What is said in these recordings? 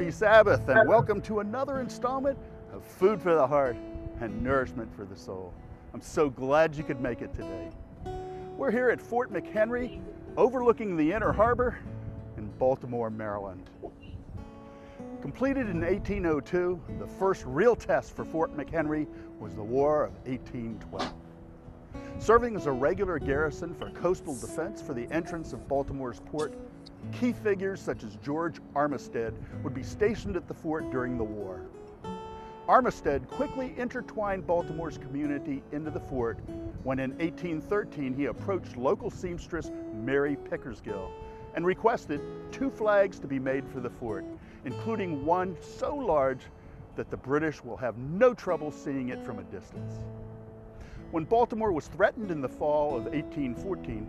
Happy Sabbath, and welcome to another installment of Food for the Heart and Nourishment for the Soul. I'm so glad you could make it today. We're here at Fort McHenry, overlooking the Inner Harbor in Baltimore, Maryland. Completed in 1802, the first real test for Fort McHenry was the War of 1812. Serving as a regular garrison for coastal defense for the entrance of Baltimore's port, key figures such as George Armistead would be stationed at the fort during the war. Armistead quickly intertwined Baltimore's community into the fort when in 1813 he approached local seamstress Mary Pickersgill and requested 2 flags to be made for the fort, including one so large that the British will have no trouble seeing it from a distance. When Baltimore was threatened in the fall of 1814,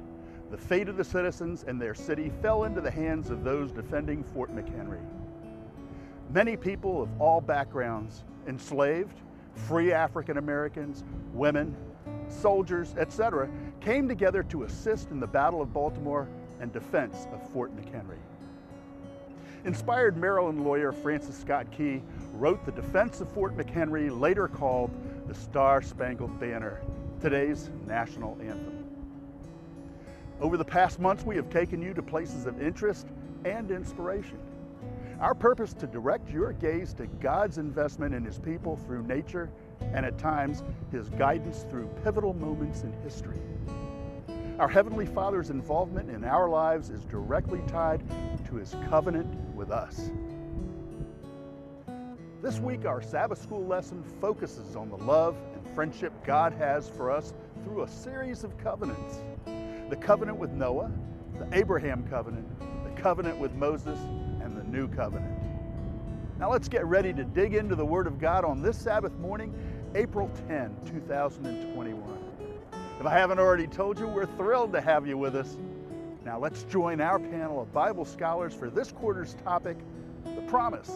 the fate of the citizens and their city fell into the hands of those defending Fort McHenry. Many people of all backgrounds, enslaved, free African Americans, women, soldiers, etc., came together to assist in the Battle of Baltimore and defense of Fort McHenry. Inspired Maryland lawyer Francis Scott Key wrote the defense of Fort McHenry, later called the Star-Spangled Banner, today's national anthem. Over the past months, we have taken you to places of interest and inspiration. Our purpose to direct your gaze to God's investment in His people through nature and at times His guidance through pivotal moments in history. Our Heavenly Father's involvement in our lives is directly tied to His covenant with us. This week, our Sabbath school lesson focuses on the love and friendship God has for us through a series of covenants. The covenant with Noah, the Abraham covenant, the covenant with Moses, and the new covenant. Now let's get ready to dig into the Word of God on this Sabbath morning, April 10, 2021. If I haven't already told you, we're thrilled to have you with us. Now let's join our panel of Bible scholars for this quarter's topic, the promise,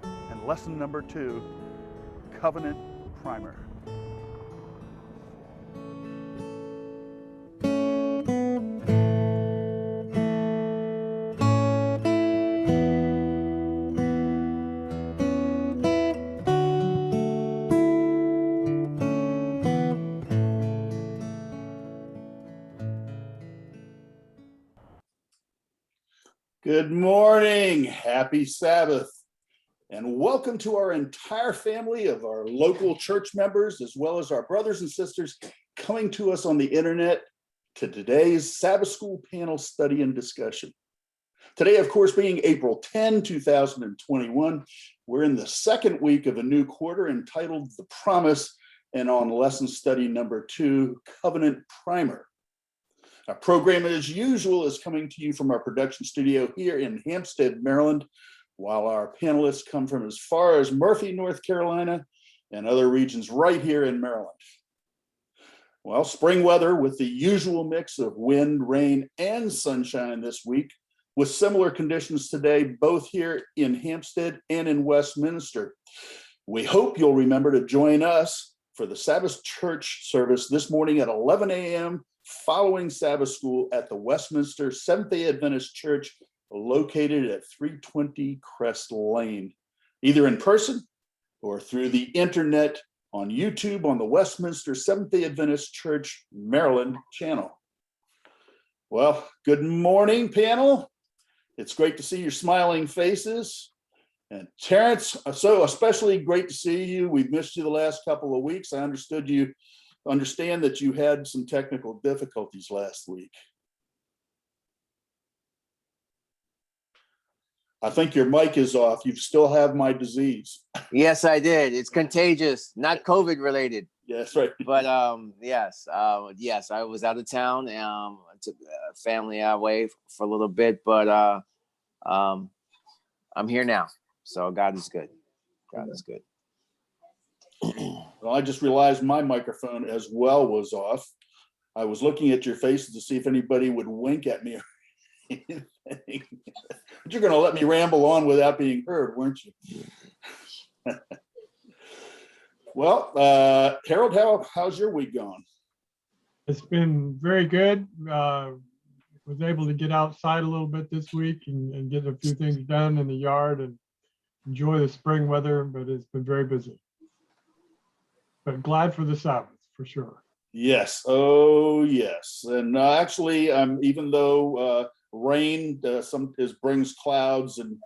and lesson number 2, Covenant Primer. Good morning, happy Sabbath, and welcome to our entire family of our local church members, as well as our brothers and sisters coming to us on the internet to today's Sabbath School panel study and discussion. Today, of course, being April 10, 2021, we're in the second week of a new quarter entitled The Promise, and on lesson study number 2, Covenant Primer. Our program, as usual, is coming to you from our production studio here in Hampstead, Maryland, while our panelists come from as far as Murphy, North Carolina, and other regions right here in Maryland. Well, spring weather with the usual mix of wind, rain, and sunshine this week, with similar conditions today, both here in Hampstead and in Westminister. We hope you'll remember to join us for the Sabbath church service this morning at 11 a.m. following Sabbath school at the Westminister Seventh-day Adventist Church, located at 320 Crest Lane, either in person or through the internet on YouTube on the Westminister Seventh-day Adventist Church Maryland channel. Well, good morning, panel. It's great to see your smiling faces. And Terrence, so especially great to see you. We've missed you the last couple of weeks. I understand that you had some technical difficulties last week. I think your mic is off. You still have my disease. Yes, I did. It's contagious, not COVID related. Yes, right. But yes, I was out of town. I took family away for a little bit, but I'm here now. So God is good. God is good. Well, I just realized my microphone as well was off. I was looking at your faces to see if anybody would wink at me. But you're going to let me ramble on without being heard, weren't you? Well, Harold, how's your week gone? It's been very good. Was able to get outside a little bit this week and get a few things done in the yard and enjoy the spring weather, but it's been very busy. But glad for the Sabbath, for sure. Yes. Oh, yes. And actually, even though rain brings clouds and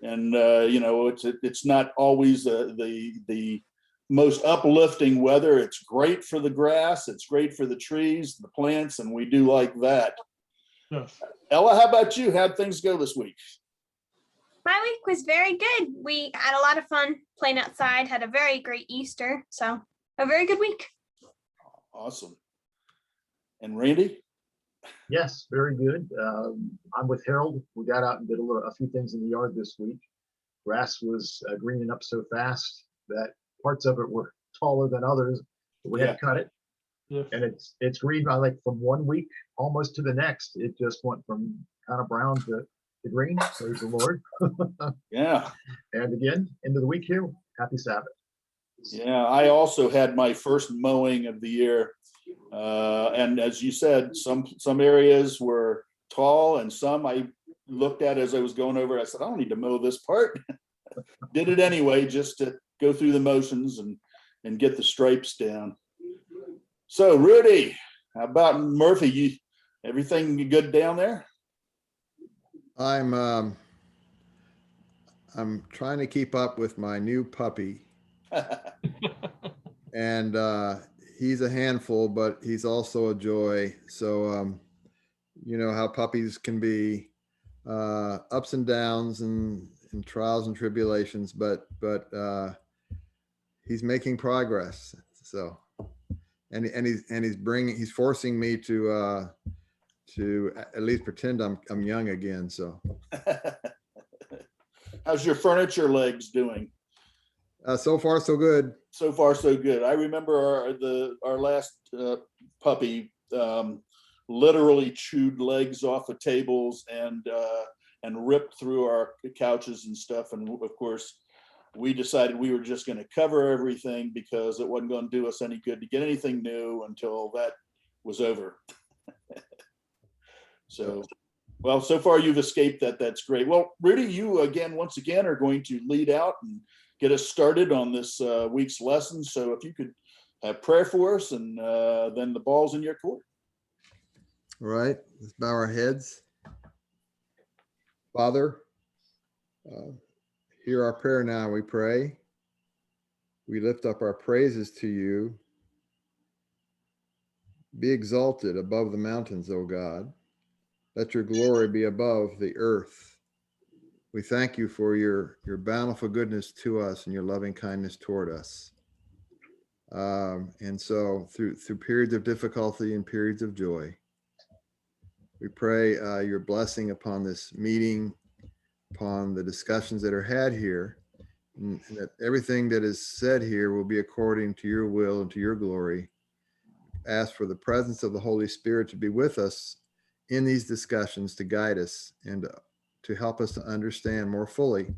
it's not always the most uplifting weather. It's great for the grass. It's great for the trees, the plants, and we do like that. Yes. Ella, how about you? How'd things go this week? My week was very good. We had a lot of fun playing outside, had a very great Easter. So a very good week. Awesome. And Randy? Yes, very good. I'm with Harold. We got out and did a few things in the yard this week. Grass was greening up so fast that parts of it were taller than others, but we had to cut it. Yes. And it's green by like from 1 week almost to the next. It just went from kind of brown to green. Praise the Lord. Yeah. And again, into the week here. Happy Sabbath. Yeah, I also had my first mowing of the year. And as you said, some areas were tall and some I looked at as I was going over. I said, I don't need to mow this part. Did it anyway, just to go through the motions and get the stripes down. So Rudy, how about Murphy? Everything good down there? I'm trying to keep up with my new puppy. And he's a handful, but he's also a joy. So you know how puppies can be, ups and downs and trials and tribulations, but he's making progress. So he's forcing me to at least pretend I'm young again. So How's your furniture legs doing? so far so good. So far, so good. I remember our last puppy literally chewed legs off of tables and ripped through our couches and stuff. And of course, we decided we were just going to cover everything because it wasn't going to do us any good to get anything new until that was over. So, well, so far you've escaped that. That's great. Well, Rudy, you once again are going to lead out and get us started on this week's lesson. So if you could have prayer for us, and then the ball's in your court. All right, let's bow our heads. Father, hear our prayer now, we pray. We lift up our praises to you. Be exalted above the mountains, O God. Let your glory be above the earth. We thank you for your bountiful goodness to us and your loving kindness toward us. And so through periods of difficulty and periods of joy, we pray your blessing upon this meeting, upon the discussions that are had here, and that everything that is said here will be according to your will and to your glory. Ask for the presence of the Holy Spirit to be with us in these discussions, to guide us and to help us to understand more fully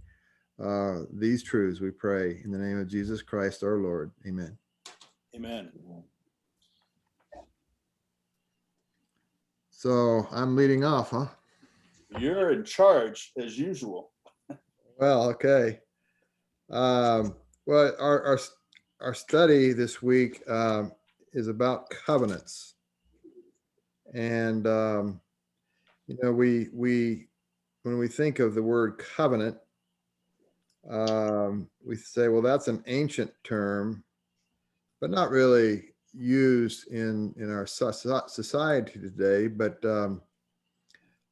these truths, we pray in the name of Jesus Christ, our Lord. Amen. Amen. So I'm leading off, huh? You're in charge as usual. Well, okay. Well, our study this week is about covenants, and you know, we when we think of the word covenant, we say, well, that's an ancient term, but not really used in our society today. But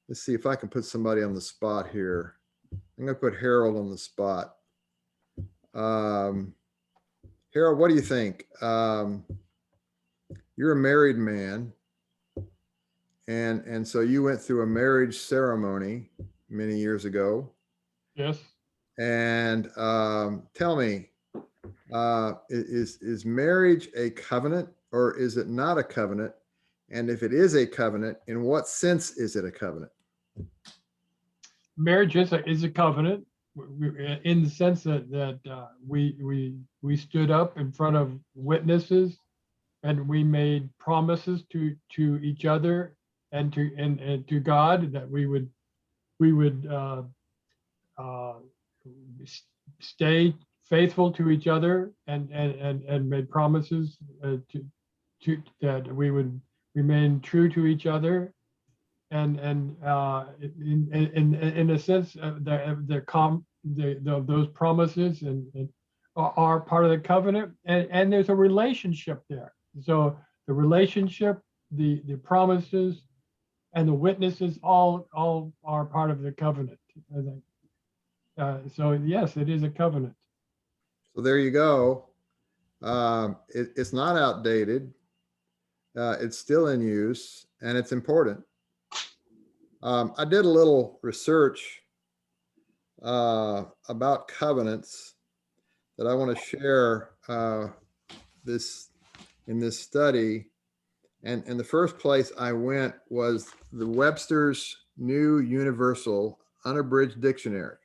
let's see if I can put somebody on the spot here. I'm going to put Harold on the spot. Harold, what do you think? You're a married man, and so you went through a marriage ceremony many years ago. Yes. And tell me, is marriage a covenant or is it not a covenant? And if it is a covenant, in what sense is it a covenant? Marriage is a covenant in the sense that we stood up in front of witnesses and we made promises to each other and to God that we would stay faithful to each other and made promises to that we would remain true to each other, and in a sense, those promises and are part of the covenant, and there's a relationship there. So the relationship, the promises, and the witnesses all are part of the covenant, I think. So yes, it is a covenant. So there you go. It's not outdated. It's still in use, and it's important. I did a little research about covenants that I want to share in this study. And the first place I went was the Webster's New Universal Unabridged Dictionary.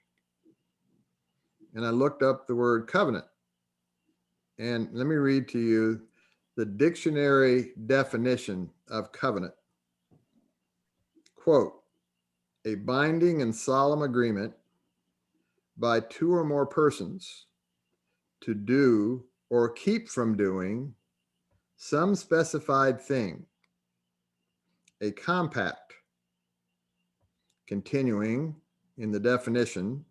And I looked up the word covenant. And let me read to you the dictionary definition of covenant. Quote, a binding and solemn agreement by two or more persons to do or keep from doing some specified thing, a compact. Continuing in the definition,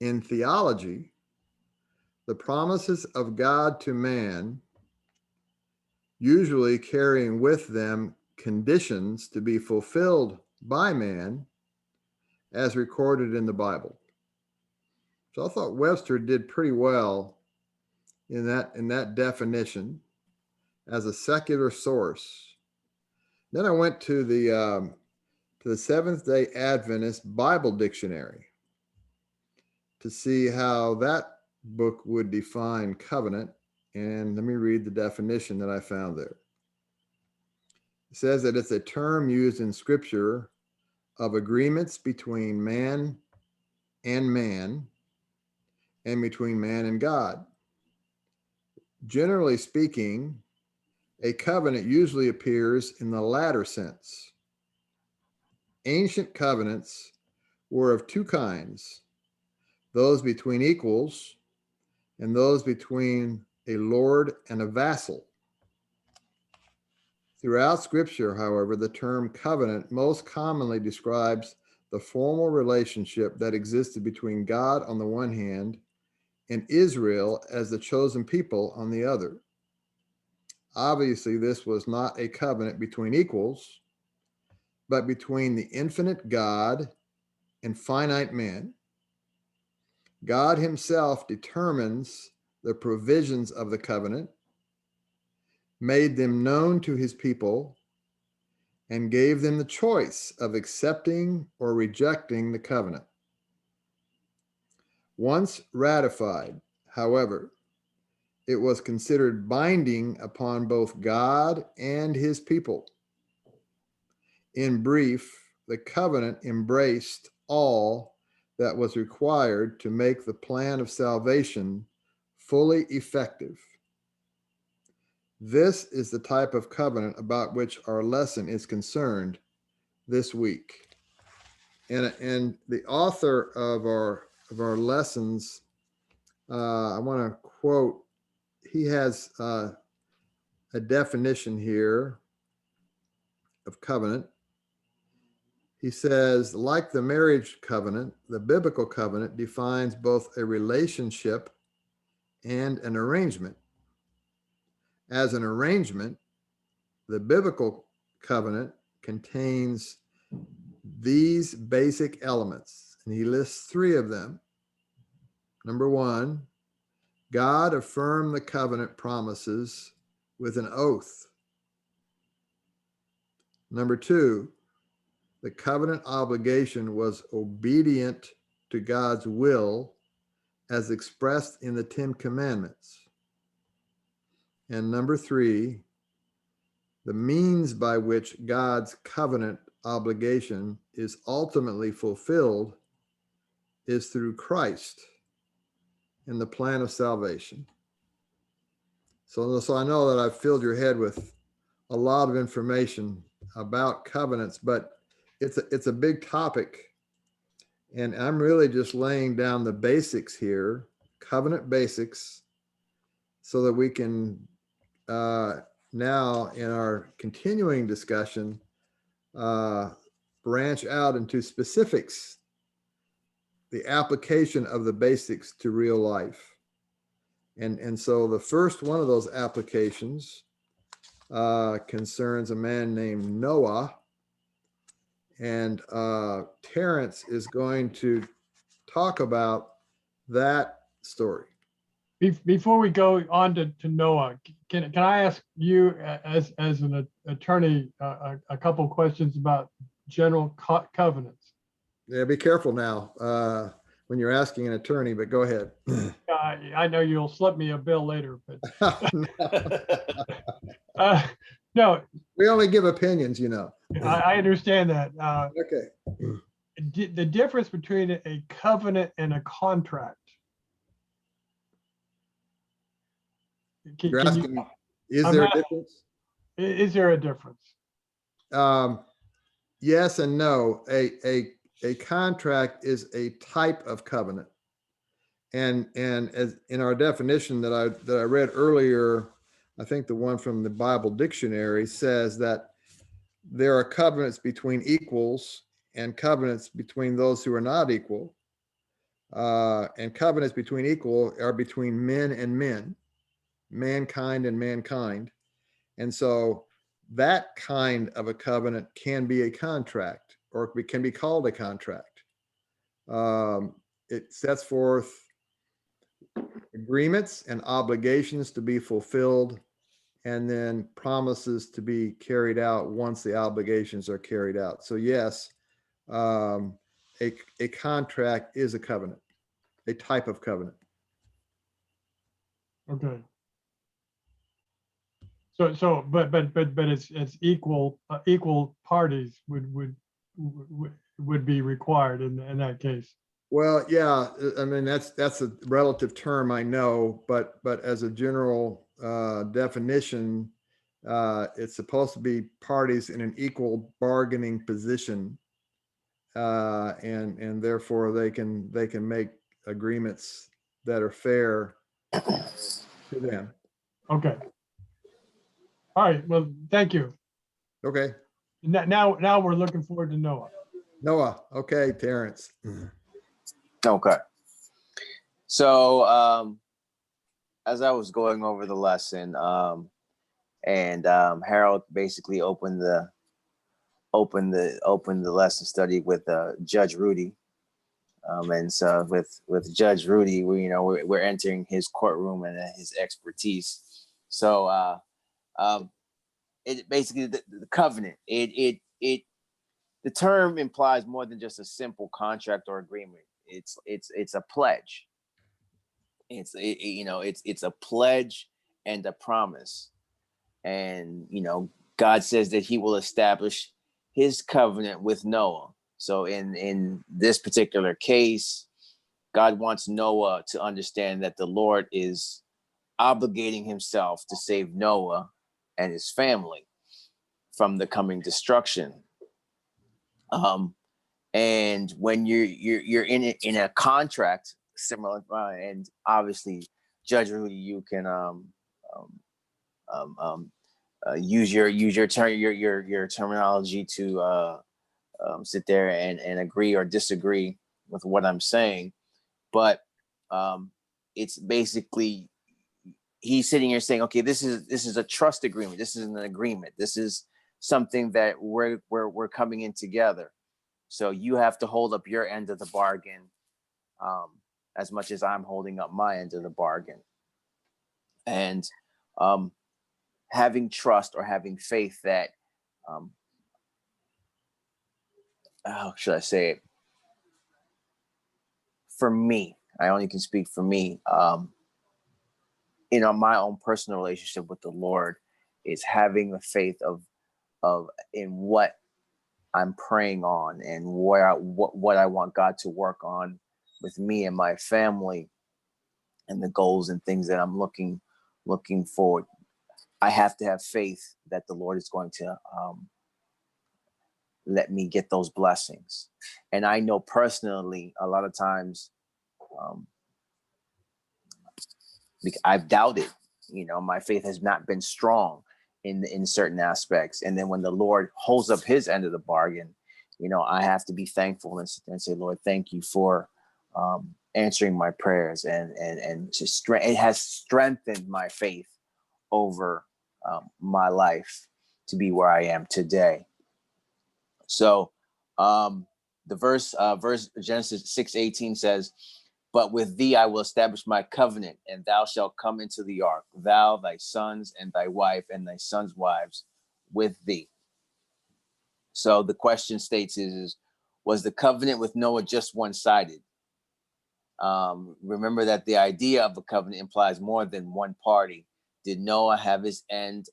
in theology, the promises of God to man, usually carrying with them conditions to be fulfilled by man, as recorded in the Bible. So I thought Webster did pretty well in that definition as a secular source. Then I went to the Seventh-day Adventist Bible Dictionary to see how that book would define covenant. And let me read the definition that I found there. It says that it's a term used in Scripture of agreements between man and between man and God. Generally speaking, a covenant usually appears in the latter sense. Ancient covenants were of two kinds, those between equals and those between a lord and a vassal. Throughout Scripture, however, the term covenant most commonly describes the formal relationship that existed between God on the one hand and Israel as the chosen people on the other. Obviously, this was not a covenant between equals, but between the infinite God and finite man. God himself determines the provisions of the covenant, made them known to his people, and gave them the choice of accepting or rejecting the covenant. Once ratified, however, it was considered binding upon both God and his people. In brief, the covenant embraced all that was required to make the plan of salvation fully effective. This is the type of covenant about which our lesson is concerned this week. And the author of our lessons, I want to quote, he has a definition here of covenant. He says, like the marriage covenant, the biblical covenant defines both a relationship and an arrangement. As an arrangement, the biblical covenant contains these basic elements, and he lists three of them. Number one, God affirmed the covenant promises with an oath. Number two, the covenant obligation was obedient to God's will as expressed in the Ten Commandments. And number three, the means by which God's covenant obligation is ultimately fulfilled is through Christ in the plan of salvation. So I know that I've filled your head with a lot of information about covenants, but it's a big topic, And I'm really just laying down the basics here, covenant basics, so that we can now in our continuing discussion branch out into specifics, the application of the basics to real life. And so the first one of those applications concerns a man named Noah. And Terrence is going to talk about that story. Before we go on to Noah, can I ask you as an attorney a couple questions about general covenants? Yeah, be careful now when you're asking an attorney, but go ahead. I know you'll slip me a bill later, but no, We only give opinions, you know. I understand that. Okay. The difference between a covenant and a contract. You're asking, is I'm there a not- difference? Is there a difference? Yes and no. A contract is a type of covenant. And as in our definition that I read earlier, I think the one from the Bible dictionary says that there are covenants between equals and covenants between those who are not equal. And covenants between equal are between men and men, mankind and mankind. And so that kind of a covenant can be a contract, or it can be called a contract. It sets forth agreements and obligations to be fulfilled, and then promises to be carried out once the obligations are carried out. So yes, a contract is a covenant, a type of covenant. Okay. So, but it's equal parties would be required in that case. Well, yeah, I mean, that's a relative term, I know, but as a general definition, it's supposed to be parties in an equal bargaining position, and therefore they can make agreements that are fair to them. Okay. All right. Well, thank you. Okay, Now we're looking forward to Noah. Noah. Okay, Terrence. Okay. So as I was going over the lesson, and Harold basically opened the lesson study with Judge Rudy, and so with Judge Rudy, we're entering his courtroom and his expertise. So it basically the covenant. It the term implies more than just a simple contract or agreement. It's a pledge. It's a pledge and a promise. And God says that he will establish his covenant with Noah. So in this particular case, God wants Noah to understand that the Lord is obligating himself to save Noah and his family from the coming destruction. And when you're in a contract similar, and obviously, Judge Rudy, you can use your terminology to sit there and agree or disagree with what I'm saying, but it's basically he's sitting here saying, okay, this is a trust agreement. This is an agreement. This is something that we're coming in together. So you have to hold up your end of the bargain as much as I'm holding up my end of the bargain. And having trust or having faith that, how should I say it? For me, I only can speak for me. My own personal relationship with the Lord is having the faith of in what I'm praying on and what I want God to work on with me and my family and the goals and things that I'm looking forward. I have to have faith that the Lord is going to let me get those blessings. And I know personally, a lot of times I've doubted, my faith has not been strong in certain aspects. And then when the Lord holds up his end of the bargain, I have to be thankful and say, Lord, thank you for answering my prayers. And just it has strengthened my faith over my life to be where I am today. So the verse Genesis 6:18 says, but with thee I will establish my covenant, and thou shalt come into the ark, thou, thy sons, and thy wife, and thy sons' wives with thee. So the question states was the covenant with Noah just one-sided? Remember that the idea of a covenant implies more than one party. Did Noah have his end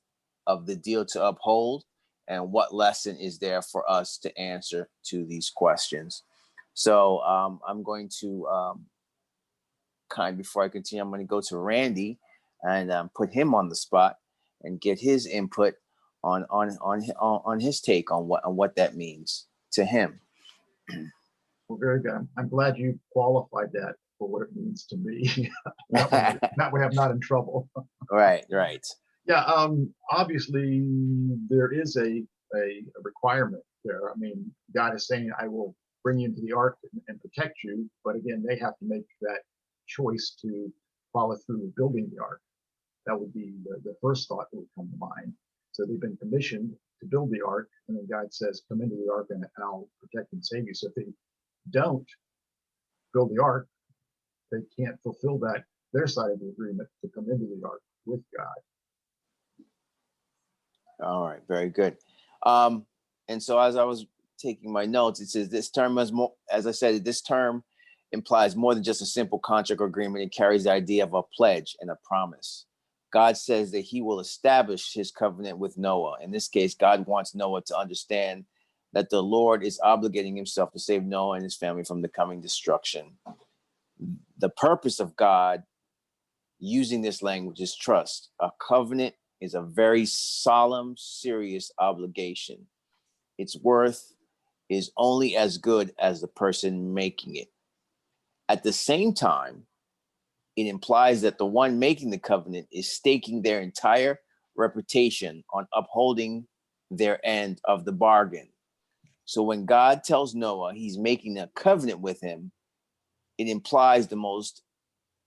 of the deal to uphold? And what lesson is there for us to answer to these questions? So I'm going to before I continue, I'm going to go to Randy and put him on the spot and get his input on his take on what that means to him. Well, very good. I'm glad you qualified that for what it means to me. That way I'm not in trouble. Right. Yeah, obviously there is a requirement there. I mean, God is saying, I will bring you into the ark and protect you. But again, they have to make that choice to follow through with building the ark. That would be the first thought that would come to mind. So they've been commissioned to build the ark, and then God says, come into the ark and I'll protect and save you. So if they don't build the ark, they can't fulfill their side of the agreement to come into the ark with God. All right, very good. And so as I was taking my notes, it says this term as I said, this term implies more than just a simple contract or agreement. It carries the idea of a pledge and a promise. God says that he will establish his covenant with Noah. In this case, God wants Noah to understand that the Lord is obligating himself to save Noah and his family from the coming destruction. The purpose of God using this language is trust. A covenant is a very solemn, serious obligation. Its worth is only as good as the person making it. At the same time, it implies that the one making the covenant is staking their entire reputation on upholding their end of the bargain. So when God tells Noah he's making a covenant with him, it implies the most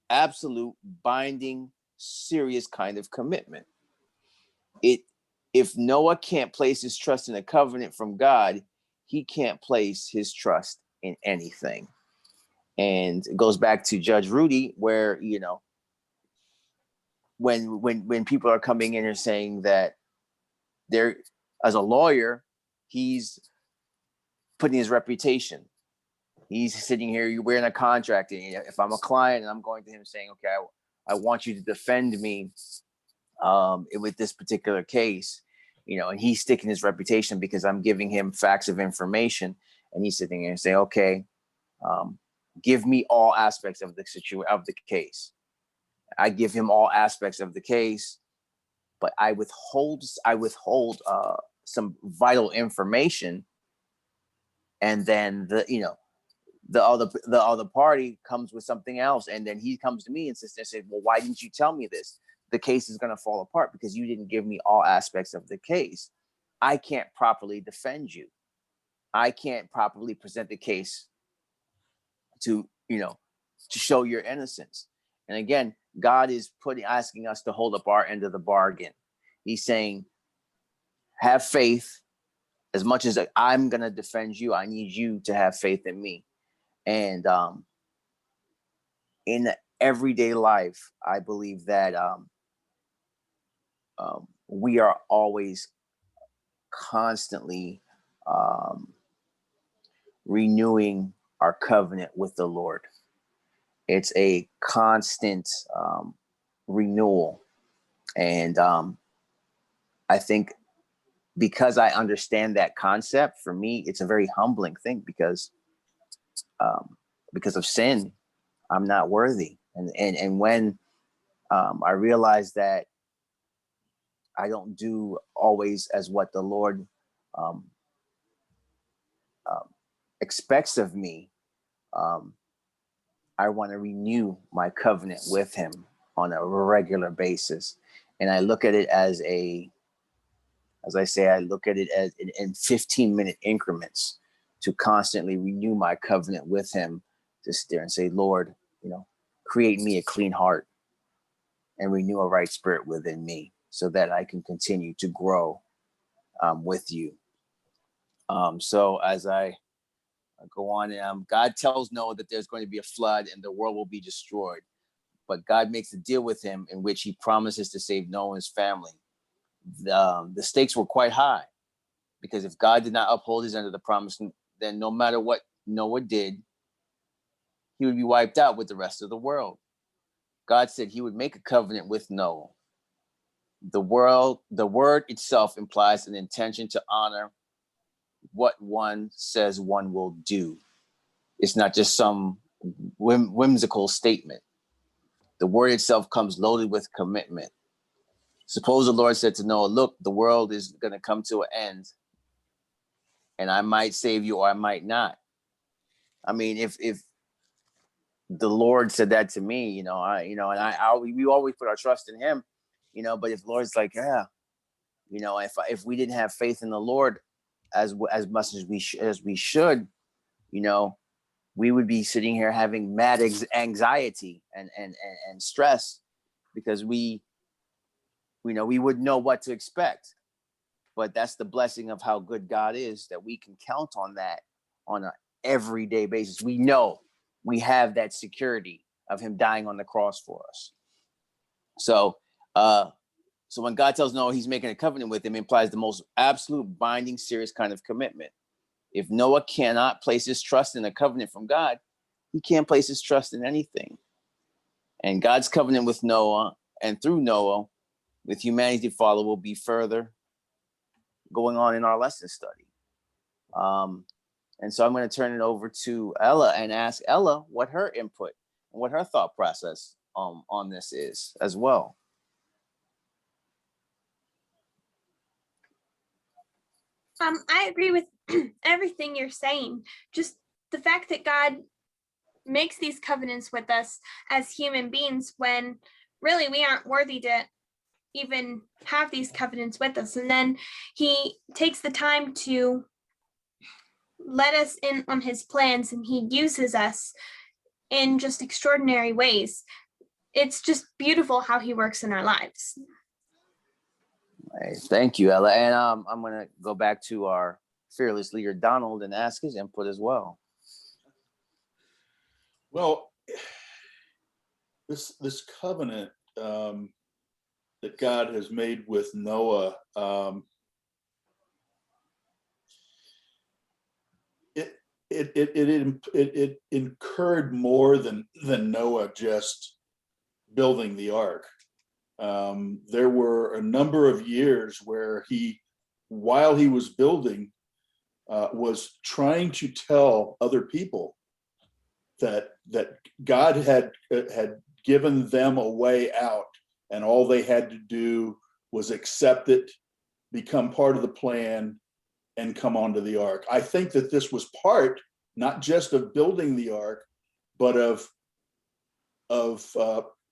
absolute, binding, serious kind of commitment. If Noah can't place his trust in a covenant from God, he can't place his trust in anything. And it goes back to Judge Rudy, where, when people are coming in and saying that they're, as a lawyer, he's putting his reputation. He's sitting here, you're wearing a contract. And if I'm a client and I'm going to him saying, okay, I want you to defend me with this particular case, and he's sticking his reputation because I'm giving him facts of information, and he's sitting there and saying, okay, give me all aspects of the case. I give him all aspects of the case, but I withhold some vital information, and then the other party comes with something else, and then he comes to me and says, well, why didn't you tell me this? The case is going to fall apart because you didn't give me all aspects of the case. I can't properly defend you. I can't properly present the case to show your innocence. And again, God is asking us to hold up our end of the bargain. He's saying, have faith. As much as I'm going to defend you, I need you to have faith in me. And in everyday life, I believe that we are always constantly renewing our covenant with the Lord. It's a constant renewal. And I think because I understand that concept, for me, it's a very humbling thing because of sin, I'm not worthy. And when I realize that I don't do always as what the Lord expects of me, I want to renew my covenant with him on a regular basis. And I look at it as I look at it as in 15-minute increments to constantly renew my covenant with him, to sit there and say, Lord, create me a clean heart and renew a right spirit within me so that I can continue to grow with you. So as I go on, God tells Noah that there's going to be a flood and the world will be destroyed. But God makes a deal with him in which he promises to save Noah and his family. The stakes were quite high, because if God did not uphold his end of the promise, then no matter what Noah did, he would be wiped out with the rest of the world. God said he would make a covenant with Noah. The word itself implies an intention to honor what one says one will do. It's not just some whimsical statement. The word itself comes loaded with commitment. Suppose the Lord said to Noah, look, the world is going to come to an end, and I might save you or I might not. I mean, if the Lord said that to me, we always put our trust in him, but if the Lord's like, yeah, if we didn't have faith in the Lord as much as we should, we would be sitting here having mad anxiety and stress, because we wouldn't know what to expect. But that's the blessing of how good God is, that we can count on that on an everyday basis. We know we have that security of him dying on the cross for us. So when God tells Noah he's making a covenant with him, it implies the most absolute, binding, serious kind of commitment. If Noah cannot place his trust in a covenant from God, he can't place his trust in anything. And God's covenant with Noah, and through Noah, with humanity to follow, will be further going on in our lesson study. And so I'm going to turn it over to Ella and ask Ella what her input and what her thought process on this is as well. I agree with everything you're saying. Just the fact that God makes these covenants with us as human beings when really we aren't worthy to even have these covenants with us. And then he takes the time to let us in on his plans, and he uses us in just extraordinary ways. It's just beautiful how he works in our lives. Hey, thank you, Ella. And I'm going to go back to our fearless leader, Donald, and ask his input as well. Well, this covenant that God has made with Noah, it incurred more than Noah just building the ark. There were a number of years where while he was building, was trying to tell other people that God had given them a way out, and all they had to do was accept it, become part of the plan, and come onto the ark. I think that this was part not just of building the ark, but of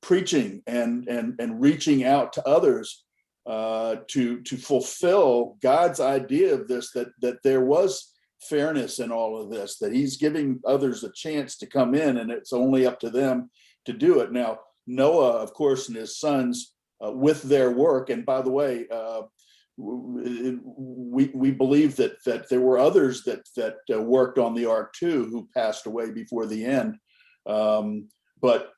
preaching and reaching out to others to fulfill God's idea of this, that there was fairness in all of this, that he's giving others a chance to come in, and it's only up to them to do it. Now, Noah, of course, and his sons, with their work, and by the way, we believe that there were others that worked on the ark too, who passed away before the end. But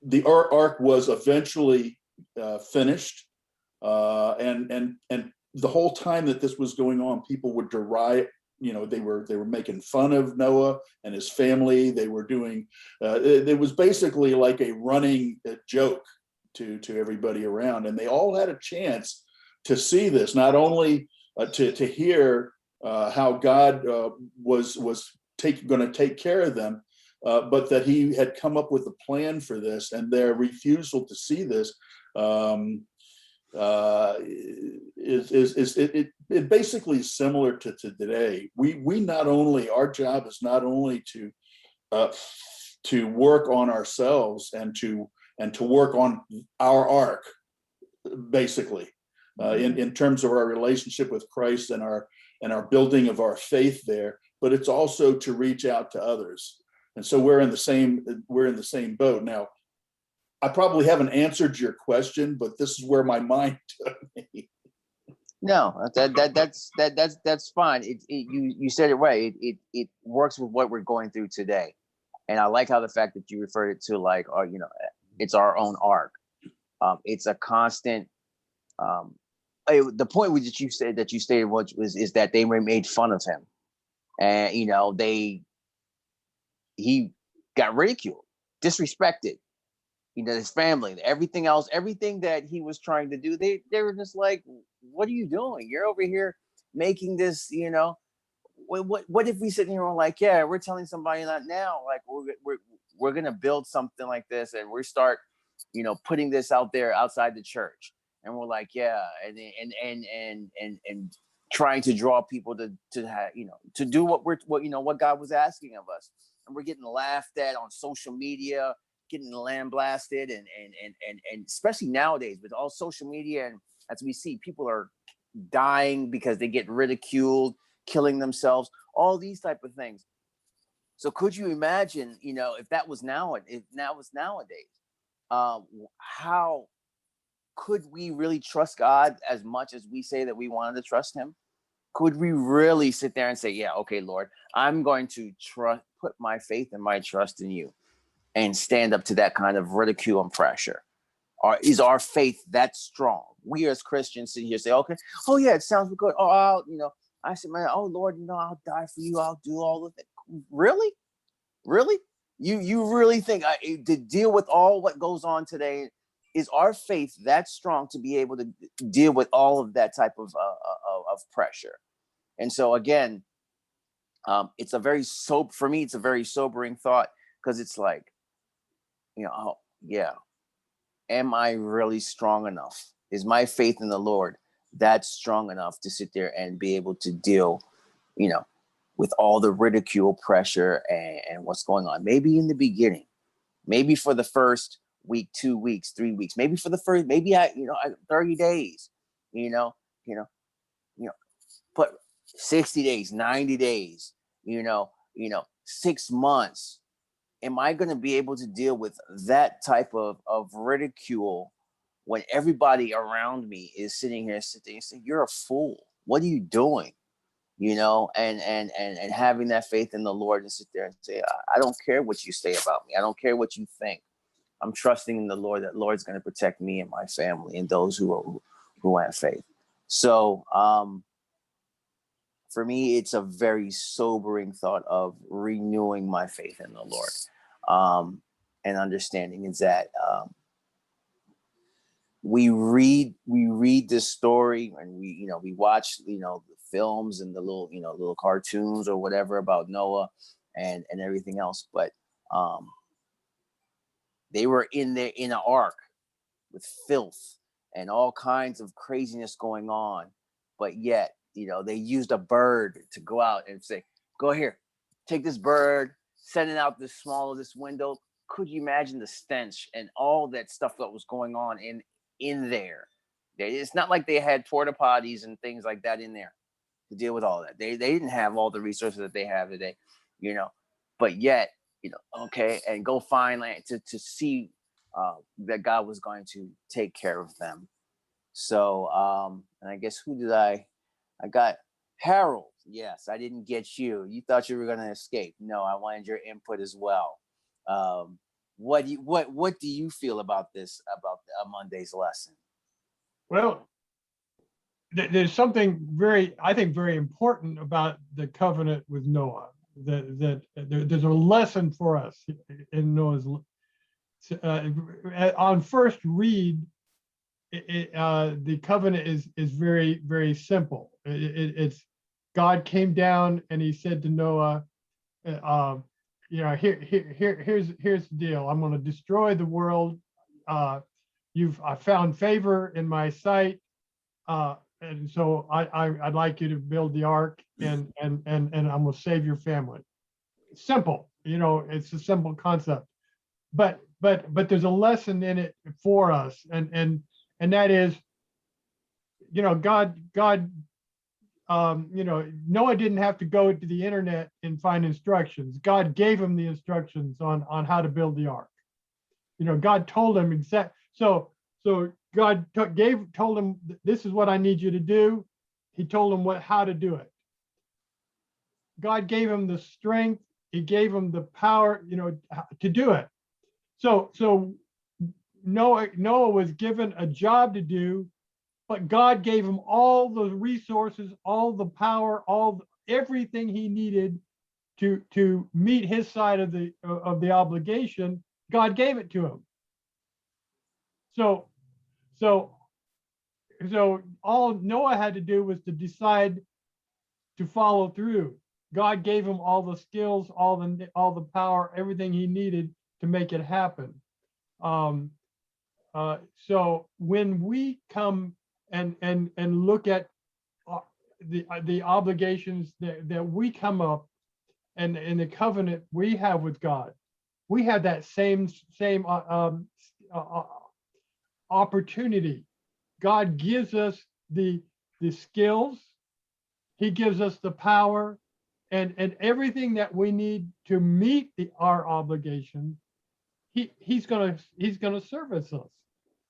the ark was eventually finished, and the whole time that this was going on, people would deride. They were making fun of Noah and his family. They were doing. It was basically like a running joke to everybody around, and they all had a chance to see this, not only to hear how God was going to take care of them, but that he had come up with a plan for this, and their refusal to see this it basically is similar to today. We not only, our job is not only to work on ourselves and to work on our ark, basically, in terms of our relationship with Christ and our building of our faith there, but it's also to reach out to others. And so we're in the same boat. Now, I probably haven't answered your question, but this is where my mind took me. No, that's fine. You said it right. It works with what we're going through today, and I like how the fact that you referred it to like, it's our own ark. It's a constant. The point was that you stated is that they made fun of him, and he got ridiculed, disrespected. His family, everything else, everything that he was trying to do, they were just like, what are you doing? You're over here making this, what if we sit here and like, yeah, we're telling somebody that now, like we're gonna build something like this, and we start, putting this out there outside the church, and we're like, yeah, and trying to draw people to have, to do what God was asking of us, and we're getting laughed at on social media, getting lambasted, and especially nowadays with all social media, and as we see, people are dying because they get ridiculed, killing themselves, all these type of things. So could you imagine, if that was nowadays, how could we really trust God as much as we say that we wanted to trust him? Could we really sit there and say, yeah, okay, Lord, I'm going to put my faith and my trust in you, and stand up to that kind of ridicule and pressure? Or is our faith that strong? We as Christians sit here and say, okay, oh yeah, it sounds good. Oh, I said, man, oh Lord, I'll die for you. I'll do all of it. Really? You really think to deal with all what goes on today, is our faith that strong to be able to deal with all of that type of pressure? And so again, it's a very for me, it's a very sobering thought, because it's like, oh, yeah, am I really strong enough? Is my faith in the Lord that strong enough to sit there and be able to deal, with all the ridicule, pressure, and what's going on? Maybe in the beginning, maybe for the first week, 2 weeks, 3 weeks, maybe for the first, maybe 30 days, but 60 days, 90 days, 6 months. Am I going to be able to deal with that type of ridicule when everybody around me is sitting here saying, you're a fool. What are you doing? And having that faith in the Lord and sit there and say, I don't care what you say about me. I don't care what you think. I'm trusting in the Lord, that Lord's going to protect me and my family and those who have faith. So for me, it's a very sobering thought of renewing my faith in the Lord. And understanding is that we read this story, and we watch the films and the little cartoons or whatever about Noah and everything else, but they were in an ark with filth and all kinds of craziness going on, but yet they used a bird to go out and say, go here, take this bird, send it out this small of this window. Could you imagine the stench and all that stuff that was going on in there? It's not like they had porta potties and things like that in there to deal with all that. They didn't have all the resources that they have today, but yet, okay, and go find land to see that God was going to take care of them. So, and I guess I got Harold. Yes, I didn't get you. You thought you were going to escape. No, I wanted your input as well. What do you feel about this, about Monday's lesson? Well, there's something very important about the covenant with Noah. There's a lesson for us in Noah's. On first read, the covenant is very, very simple. It's God came down and he said to Noah, here's the deal. I'm going to destroy the world. I found favor in my sight. And so I'd like you to build the ark, and I'm gonna save your family. Simple, it's a simple concept, but there's a lesson in it for us, and that is, God, Noah didn't have to go to the internet and find instructions. God gave him the instructions on how to build the ark. God told him so God told him, this is what I need you to do. He told him how to do it. God gave him the strength. He gave him the power, to do it. So Noah was given a job to do, but God gave him all the resources, all the power, everything he needed to meet his side of the obligation. God gave it to him. So all Noah had to do was to decide to follow through. God gave him all the skills, all the power, everything he needed to make it happen. So when we come and look at the obligations that we come up and the covenant we have with God, we have that same opportunity. God gives us the skills. He gives us the power and everything that we need to meet our obligation. He's gonna service us.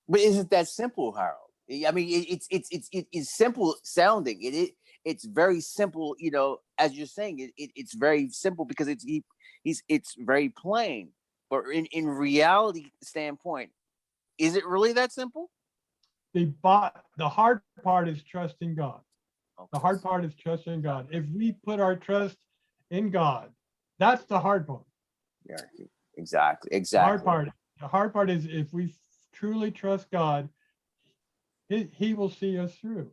But isn't that simple, Harold? I mean, it's simple sounding. It's very simple. As you're saying, it's very simple because it's very plain. But in reality standpoint, is it really that simple? The hard part is trusting God. Okay. The hard part is trusting God. If we put our trust in God, that's the hard part. Yeah, exactly. The hard part is if we truly trust God, He will see us through.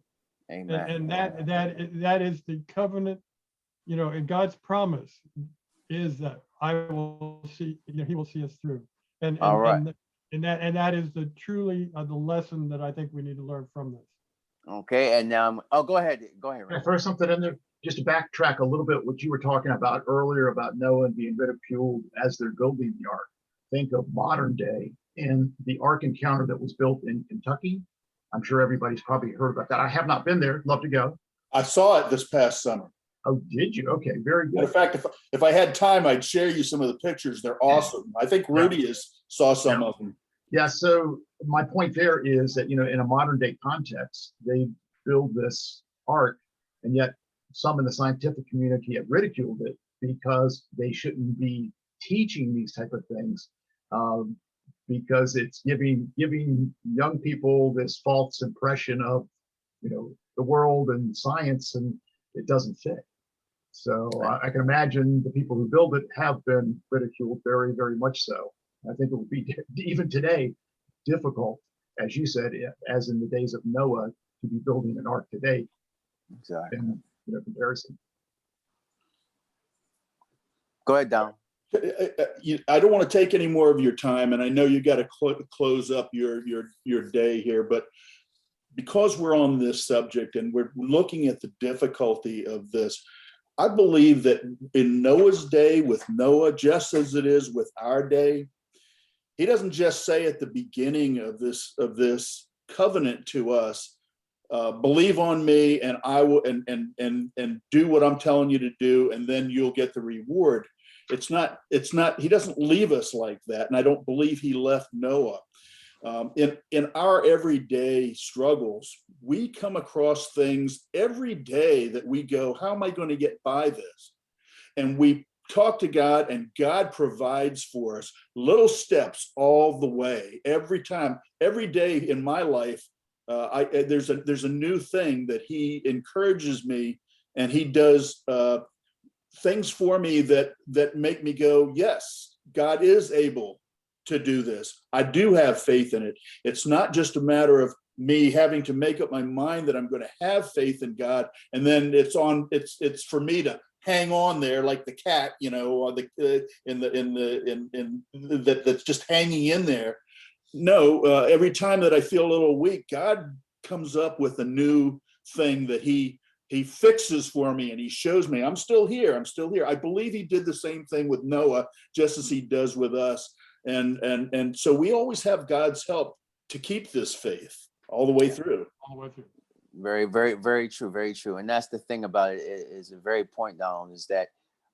Amen. And that is the covenant, and God's promise is that I will see, He will see us through. All right. And that is truly the lesson that I think we need to learn from this. Okay, and now go ahead. Can I throw something in there? Just to backtrack a little bit, what you were talking about earlier about Noah being ridiculed as they're building the ark. Think of modern day and the ark encounter that was built in Kentucky. I'm sure everybody's probably heard about that. I have not been there. Love to go. I saw it this past summer. Oh, did you? Okay, very good. In fact, if I had time, I'd share you some of the pictures. They're awesome. I think Rudy saw some of them. Yeah, so my point there is that, in a modern day context, they build this ark, and yet some in the scientific community have ridiculed it because they shouldn't be teaching these type of things, because it's giving young people this false impression of, the world and science, and it doesn't fit. So I can imagine the people who build it have been ridiculed very, very much so. I think it would be even today difficult, as you said, as in the days of Noah, to be building an ark today. Exactly. In comparison. Go ahead, Don. I don't want to take any more of your time, and I know you got to close up your day here, but because we're on this subject and we're looking at the difficulty of this, I believe that in Noah's day with Noah, just as it is with our day, he doesn't just say at the beginning of this covenant to us, believe on me and I will and do what I'm telling you to do, and then you'll get the reward. It's not, he doesn't leave us like that. And I don't believe he left Noah. In our everyday struggles, we come across things every day that we go, how am I going to get by this? And we talk to God, and God provides for us little steps all the way, every time, every day in my life. There's a new thing that he encourages me, and he does things for me that make me go, yes, God is able to do this. I do have faith in it. It's not just a matter of me having to make up my mind that I'm going to have faith in God, and then it's for me to hang on there like the cat, that's just hanging in there. No, every time that I feel a little weak, God comes up with a new thing that he fixes for me, and he shows me I'm still here. I'm still here. I believe he did the same thing with Noah, just as he does with us. And so we always have God's help to keep this faith all the way through. All the way through. Very, very, very true. Very true. And that's the thing about it, is a very point down, is that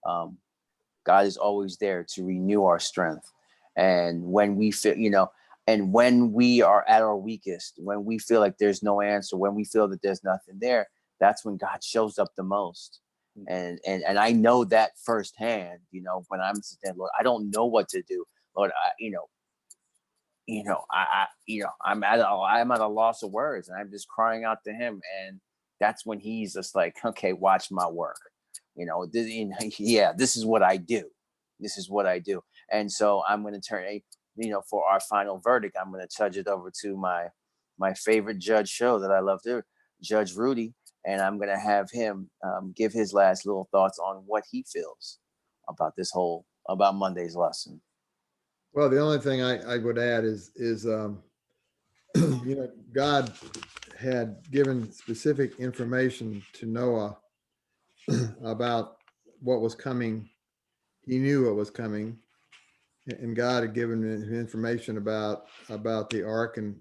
God is always there to renew our strength. And when we feel, and when we are at our weakest, when we feel like there's no answer, when we feel that there's nothing there, that's when God shows up the most. And I know that firsthand, when I'm saying, Lord, I don't know what to do. Lord, I'm at a loss of words, and I'm just crying out to him. And that's when he's just like, okay, watch my work. This is what I do. This is what I do. And so I'm going to turn, for our final verdict, I'm going to touch it over to my favorite judge show that I love to, Judge Rudy. And I'm going to have him give his last little thoughts on what he feels about Monday's lesson. Well, the only thing I would add is God had given specific information to Noah about what was coming. He knew what was coming, and God had given him information about the ark and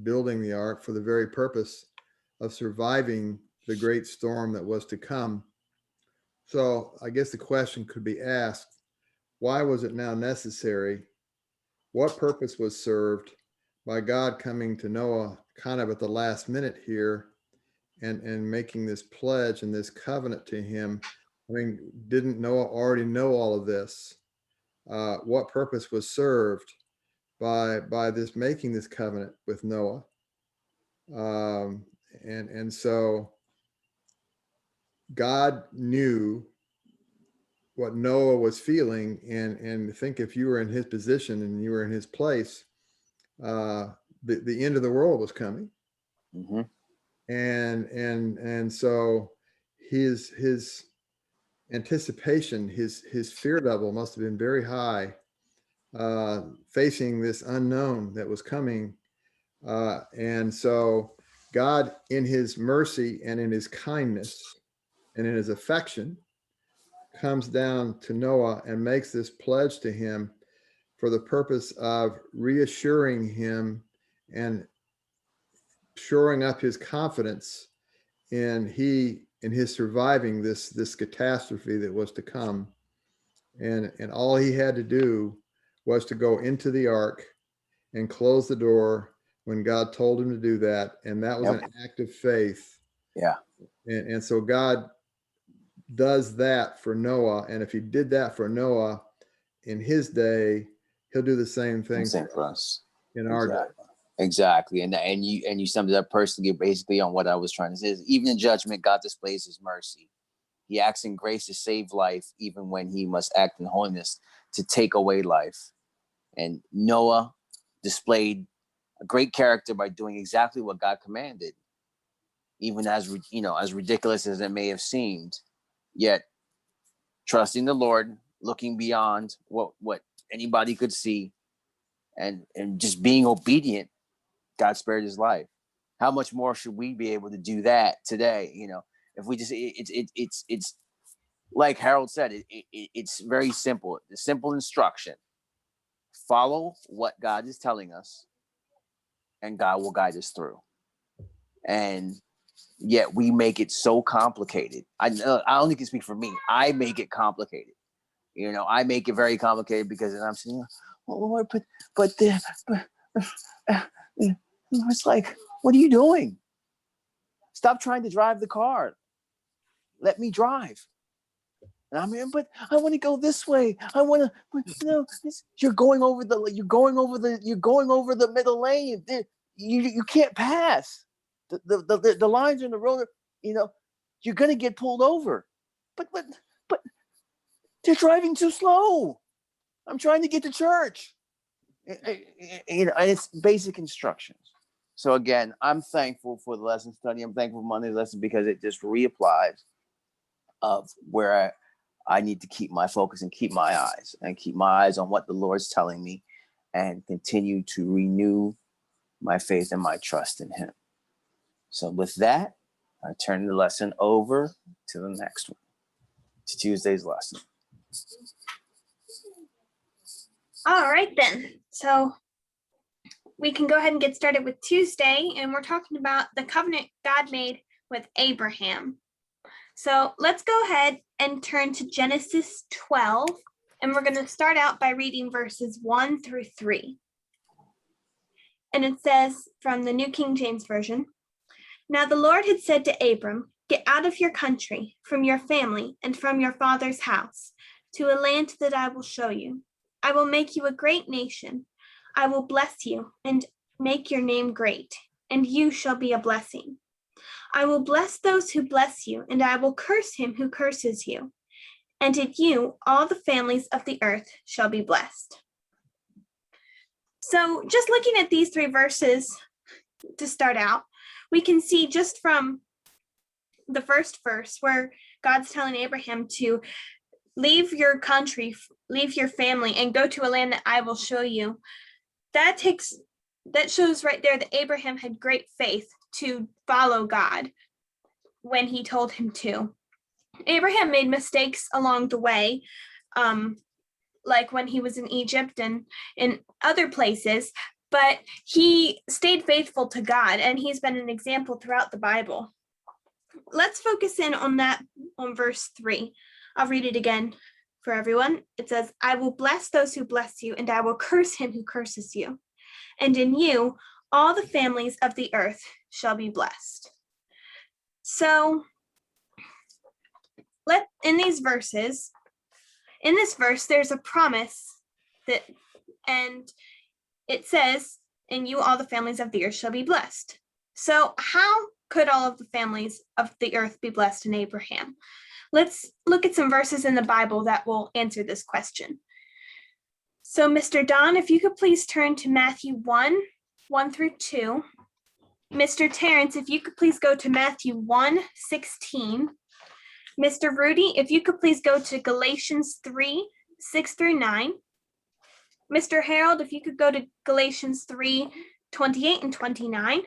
building the ark for the very purpose of surviving the great storm that was to come. So I guess the question could be asked, why was it now necessary? What purpose was served by God coming to Noah kind of at the last minute here and making this pledge and this covenant to him? I mean, didn't Noah already know all of this? What purpose was served by this making this covenant with Noah? And so God knew what Noah was feeling, and think if you were in his position and you were in his place, the end of the world was coming. Mm-hmm. And so his anticipation, his fear level must have been very high, facing this unknown that was coming. And so God, in his mercy and in his kindness and in his affection, comes down to Noah and makes this pledge to him for the purpose of reassuring him and shoring up his confidence in his surviving this catastrophe that was to come. And all he had to do was to go into the ark and close the door when God told him to do that. And that was an act of faith. Yeah. And so God does that for Noah. And if he did that for Noah in his day, he'll do the same thing for us in our day. Exactly. And you summed it up personally, basically, on what I was trying to say is, even in judgment, God displays his mercy. He acts in grace to save life, even when he must act in holiness to take away life. And Noah displayed a great character by doing exactly what God commanded, even as ridiculous as it may have seemed, yet trusting the Lord, looking beyond what anybody could see, and just being obedient. God spared his life. How much more should we be able to do that today? If we just, it's like Harold said, it's very simple. The simple instruction: follow what God is telling us, and God will guide us through. And yet we make it so complicated. I only can speak for me. I make it complicated. I make it very complicated, because I'm saying, well, Lord, but it's like, what are you doing? Stop trying to drive the car. Let me drive. And I'm here, but I want to go this way. I want to, you're going over the middle lane. You can't pass. The lines in the road, you're going to get pulled over. But they're driving too slow. I'm trying to get to church. And it's basic instructions. So again, I'm thankful for the lesson study. I'm thankful for Monday's lesson, because it just reapplies of where I need to keep my focus and keep my eyes on what the Lord's telling me, and continue to renew my faith and my trust in him. So with that, I turn the lesson over to the next one, to Tuesday's lesson. All right, then. So we can go ahead and get started with Tuesday, and we're talking about the covenant God made with Abraham. So let's go ahead and turn to Genesis 12, and we're going to start out by reading verses 1 through 3. And it says from the New King James Version, "Now the Lord had said to Abram, 'Get out of your country, from your family, and from your father's house, to a land that I will show you. I will make you a great nation. I will bless you and make your name great, and you shall be a blessing. I will bless those who bless you, and I will curse him who curses you. And in you all the families of the earth shall be blessed.'" So just looking at these 3 verses to start out, we can see just from the first verse where God's telling Abraham to leave your country, leave your family, and go to a land that I will show you. That shows right there that Abraham had great faith to follow God when he told him to. Abraham made mistakes along the way, like when he was in Egypt and in other places, but he stayed faithful to God, and he's been an example throughout the Bible. Let's focus in on that, on verse 3. I'll read it again for everyone. It says, "I will bless those who bless you, and I will curse him who curses you. And in you, all the families of the earth shall be blessed." So, in this verse, there's a promise and it says, "In you, all the families of the earth shall be blessed." So how could all of the families of the earth be blessed in Abraham? Let's look at some verses in the Bible that will answer this question. So Mr. Don, if you could please turn to Matthew 1 through 2. Mr. Terrence, if you could please go to Matthew 1:16. Mr. Rudy, if you could please go to Galatians 3:6 through 9. Mr. Harold, if you could go to Galatians 3:28 and 29.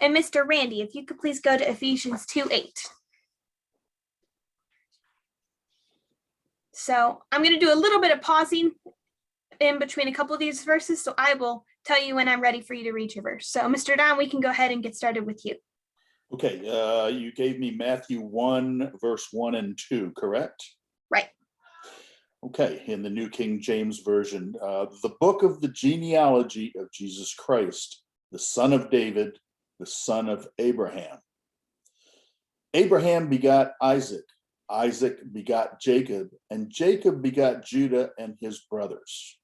And Mr. Randy, if you could please go to Ephesians 2:8. So I'm going to do a little bit of pausing in between a couple of these verses, so I will tell you when I'm ready for you to read your verse. So Mr. Don, we can go ahead and get started with you. Okay, you gave me Matthew 1, verse 1 and 2, correct? Right. Okay, in the New King James Version, the book of the genealogy of Jesus Christ, the son of David, the son of Abraham. Abraham begot Isaac, Isaac begot Jacob, and Jacob begot Judah and his brothers.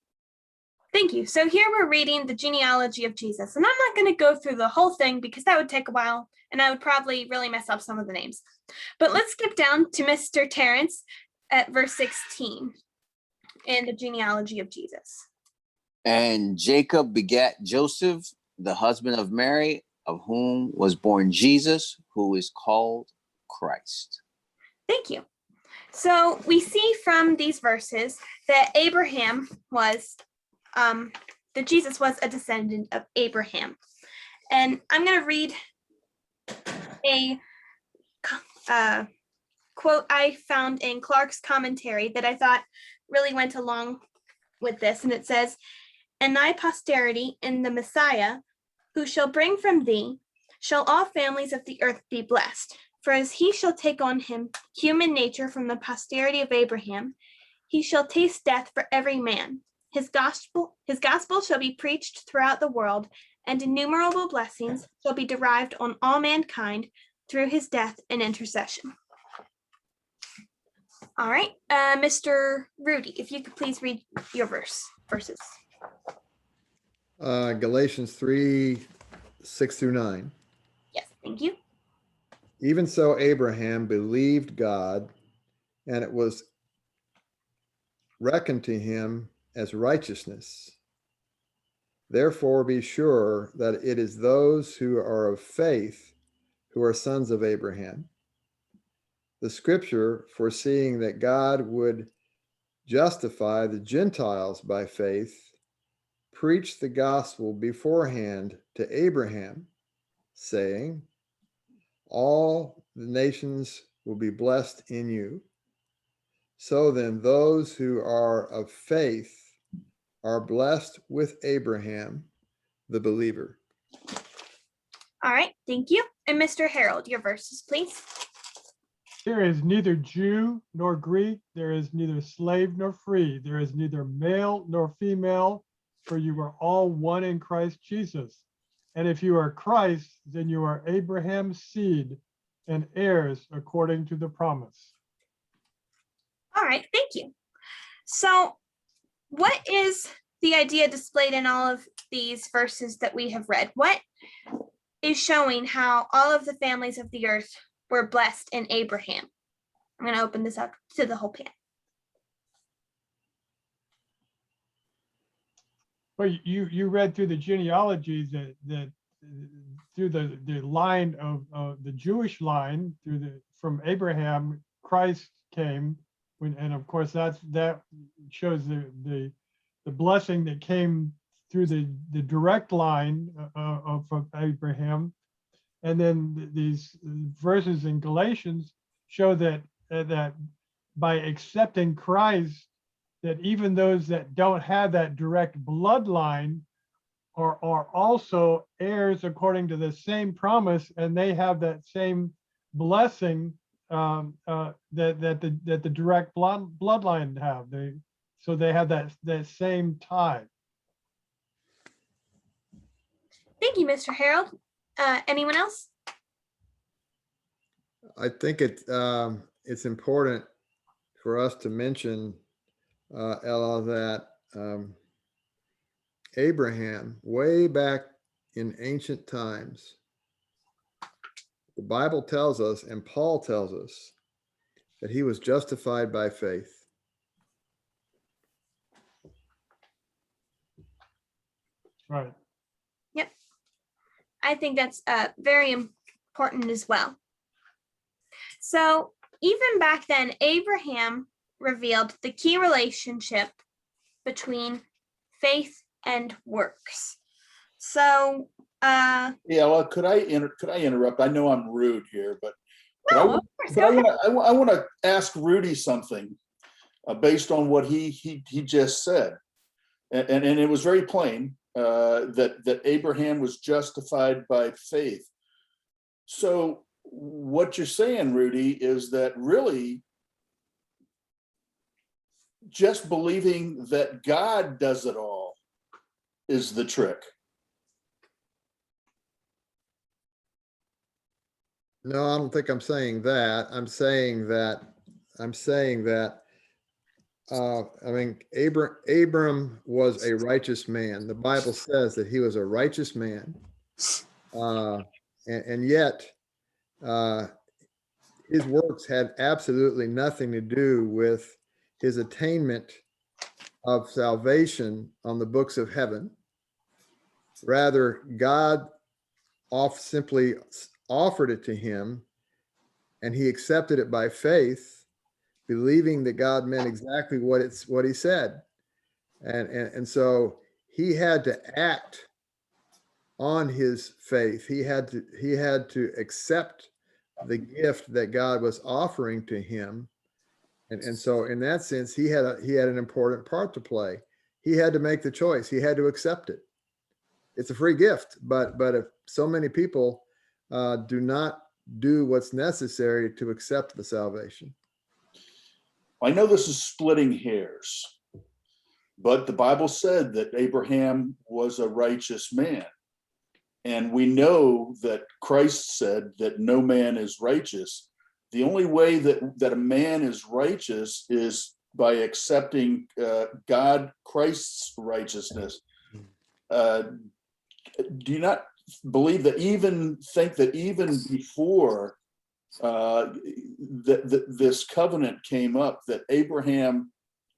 Thank you. So here we're reading the genealogy of Jesus, and I'm not going to go through the whole thing because that would take a while, and I would probably really mess up some of the names. But let's skip down to Mr. Terrence at verse 16 in the genealogy of Jesus. And Jacob begat Joseph, the husband of Mary, of whom was born Jesus, who is called Christ. Thank you. So we see from these verses that Abraham was, that Jesus was a descendant of Abraham. And I'm going to read a quote I found in Clark's commentary that I thought really went along with this. And it says, "And thy posterity in the Messiah, who shall bring from thee, shall all families of the earth be blessed. For as he shall take on him human nature from the posterity of Abraham, he shall taste death for every man. His gospel shall be preached throughout the world, and innumerable blessings shall be derived on all mankind through his death and intercession." All right, Mr. Rudy, if you could please read your verses. Galatians 3:6 through 9. Yes, thank you. Even so, Abraham believed God, and it was reckoned to him as righteousness. Therefore, be sure that it is those who are of faith who are sons of Abraham. The scripture, foreseeing that God would justify the Gentiles by faith, preached the gospel beforehand to Abraham, saying, all the nations will be blessed in you. So then those who are of faith are blessed with Abraham, the believer. All right, thank you. And Mr. Harold, your verses, please. There is neither Jew nor Greek, there is neither slave nor free, there is neither male nor female, for you are all one in Christ Jesus. And if you are Christ, then you are Abraham's seed and heirs according to the promise. All right, thank you. So what is the idea displayed in all of these verses that we have read? What is showing how all of the families of the earth were blessed in Abraham? I'm going to open this up to the whole panel. Well, you read through the genealogies that through the line of the Jewish line from Abraham, Christ came, and of course that shows the blessing that came through the direct line of Abraham, and then these verses in Galatians show that by accepting Christ, that even those that don't have that direct bloodline are also heirs according to the same promise, and they have that same blessing that the direct bloodline have. So they have that same tie. Thank you, Mr. Harold. Anyone else? I think it's important for us to mention, Ella, that Abraham, way back in ancient times, the Bible tells us, and Paul tells us, that he was justified by faith. Right. Yep. I think that's very important as well. So even back then, Abraham revealed the key relationship between faith and works. So Yeah, well, could I interrupt? I know I'm rude here, but no, of course, go ahead. I want to ask Rudy something based on what he just said, and it was very plain that Abraham was justified by faith. So what you're saying, Rudy, is that really just believing that God does it all is the trick. No, I don't think I'm saying that. I'm saying that Abram was a righteous man. The Bible says that he was a righteous man, and yet his works had absolutely nothing to do with his attainment of salvation on the books of heaven. Rather, God simply offered it to him, and he accepted it by faith, believing that God meant exactly what he said. And so he had to act on his faith. He had to accept the gift that God was offering to him. And so in that sense, he had an important part to play. He had to make the choice. He had to accept it. It's a free gift, but if so many people do not do what's necessary to accept the salvation. I know this is splitting hairs, but the Bible said that Abraham was a righteous man. And we know that Christ said that no man is righteous. The only way that a man is righteous is by accepting Christ's righteousness. Do you not believe that even before this covenant came up, that Abraham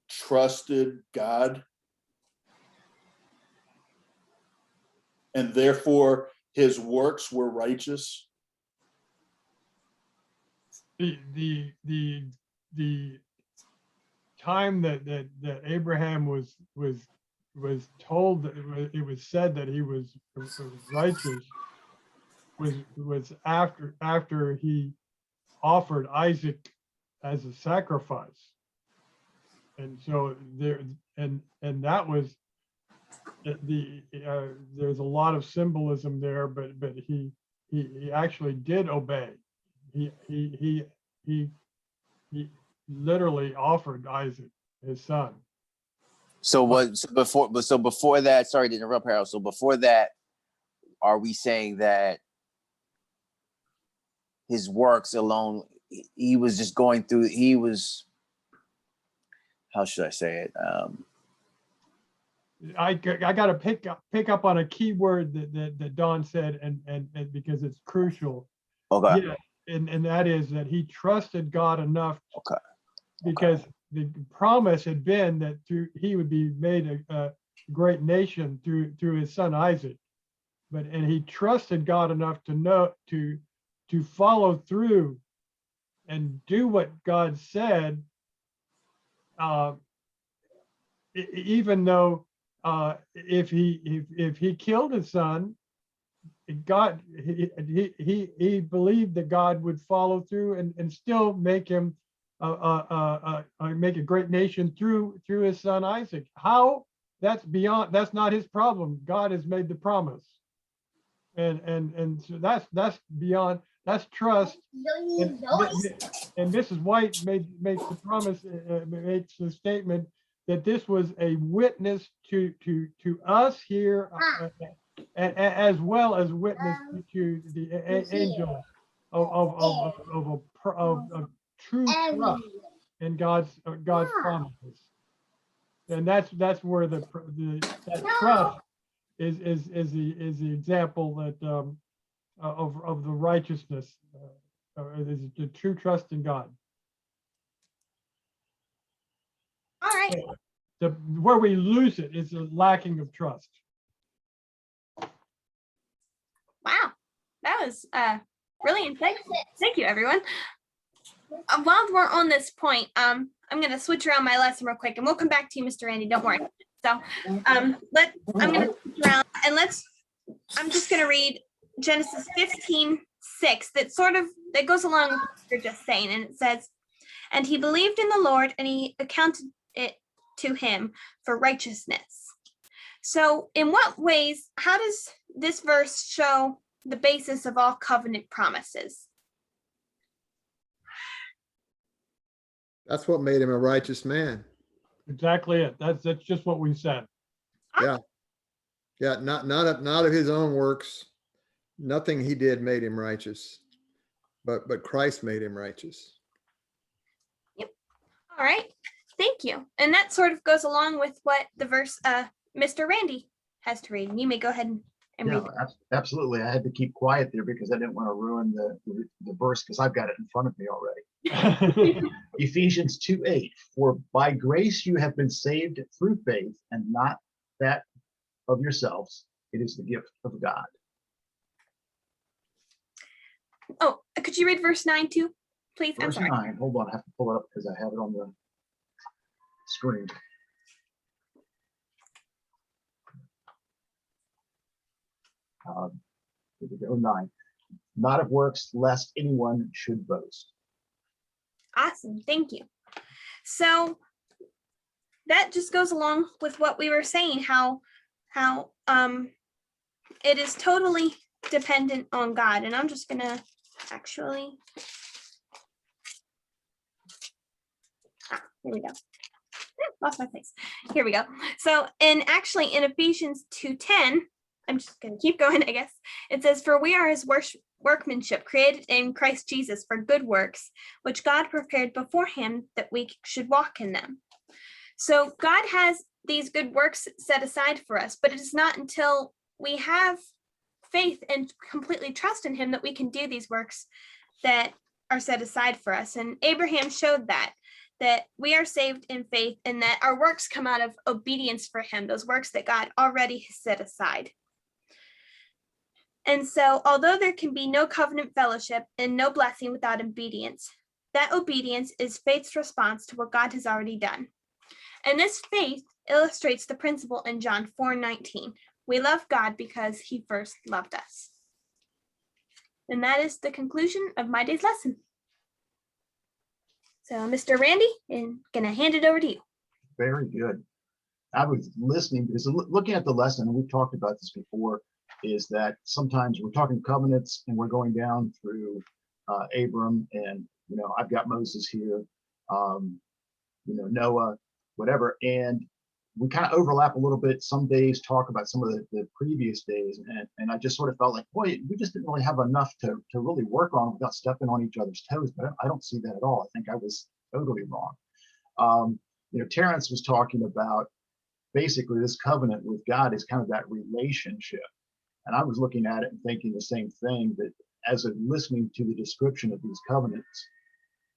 trusted God, and therefore his works were righteous? The time that Abraham was was told that it was said that he was righteous was after he offered Isaac as a sacrifice. And so there, and that was there's a lot of symbolism there, but he actually did obey. He literally offered Isaac, his son. So before that, sorry to interrupt, Harold. So before that, are we saying that his works alone, he was just going through, he was, how should I say it? I got to pick up on a key word that Don said, and because it's crucial. Okay. Yeah, and that is that he trusted God enough. Okay. Because the promise had been that he would be made a great nation through his son Isaac, and he trusted God enough to know to follow through and do what God said, even though if he killed his son, God he believed that God would follow through and still make him make a great nation through his son Isaac. How? That's not his problem. God has made the promise, and so that's beyond, that's trust. And Mrs. White makes the promise, makes the statement that this was a witness to us here, as well as witness to the angel of true trust in God's promises. And that's where that trust is the example that of the righteousness, is the true trust in God. All right. Where we lose it is the lacking of trust. Wow, that was really insightful. Thank you, everyone. While we're on this point, I'm going to switch around my lesson real quick, and we'll come back to you, Mr. Randy. Don't worry. So, I'm going to switch around, and I'm just going to read Genesis 15:6. That goes along with what you're just saying, and it says, "And he believed in the Lord, and he accounted it to him for righteousness." So, in what ways? How does this verse show the basis of all covenant promises? That's what made him a righteous man. Exactly it. That's just what we said. Yeah. Yeah, not of his own works. Nothing he did made him righteous, but Christ made him righteous. Yep. All right. Thank you. And that sort of goes along with what the verse Mr. Randy has to read. You may go ahead and read it. Absolutely. I had to keep quiet there because I didn't want to ruin the verse, because I've got it in front of me already. Ephesians 2:8, "For by grace you have been saved through faith, and not that of yourselves. It is the gift of God." Oh, could you read verse 9 too, please? I'm Verse sorry. 9, hold on, I have to pull it up because I have it on the screen. Here we go, 9. "Not of works, lest anyone should boast." Awesome. Thank you. So that just goes along with what we were saying, how it is totally dependent on God. And I'm just gonna actually here we go. Lost my place. Here we go. So in Ephesians 2:10, I'm just gonna keep going, I guess. It says, "For we are his workmanship, created in Christ Jesus for good works, which God prepared beforehand that we should walk in them." So God has these good works set aside for us, but it is not until we have faith and completely trust in him that we can do these works that are set aside for us. And Abraham showed that we are saved in faith, and that our works come out of obedience for him, those works that God already has set aside. And so, although there can be no covenant fellowship and no blessing without obedience, that obedience is faith's response to what God has already done. And this faith illustrates the principle in John 4:19. We love God because he first loved us. And that is the conclusion of my day's lesson. So, Mr. Randy, I'm going to hand it over to you. Very good. I was listening because looking at the lesson, and we've talked about this before, is that sometimes we're talking covenants and we're going down through Abram, and I've got Moses here, Noah, whatever, and we kind of overlap a little bit. Some days talk about some of the previous days, and I just sort of felt like, boy, we just didn't really have enough to really work on without stepping on each other's toes. But I don't see that at all. I think I was totally wrong. Terrence was talking about basically this covenant with God is kind of that relationship. And I was looking at it and thinking the same thing, that as I'm listening to the description of these covenants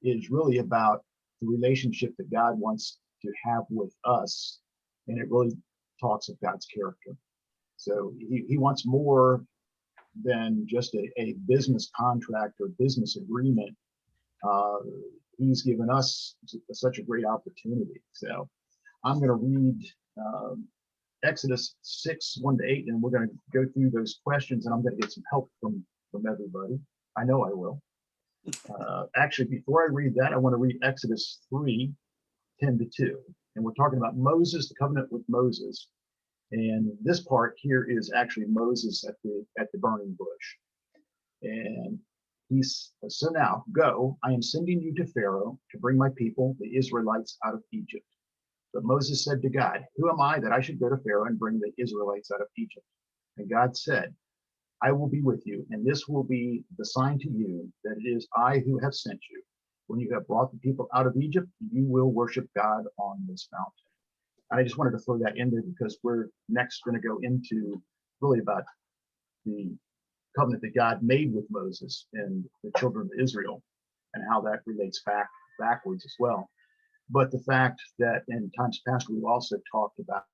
is really about the relationship that God wants to have with us. And it really talks of God's character. So he wants more than just a business contract or business agreement. He's given us such a great opportunity. So I'm going to read Exodus 6:1-8, and we're going to go through those questions, and I'm going to get some help from everybody. I know I will. Actually, before I read that, I want to read Exodus 3:10-2. And we're talking about Moses, the covenant with Moses. And this part here is actually Moses at the burning bush. And so now go, I am sending you to Pharaoh to bring my people, the Israelites, out of Egypt. But Moses said to God, who am I that I should go to Pharaoh and bring the Israelites out of Egypt? And God said, I will be with you, and this will be the sign to you that it is I who have sent you. When you have brought the people out of Egypt, you will worship God on this mountain. And I just wanted to throw that in there because we're next going to go into really about the covenant that God made with Moses and the children of Israel and how that relates backwards as well. But the fact that in times past, we've also talked about,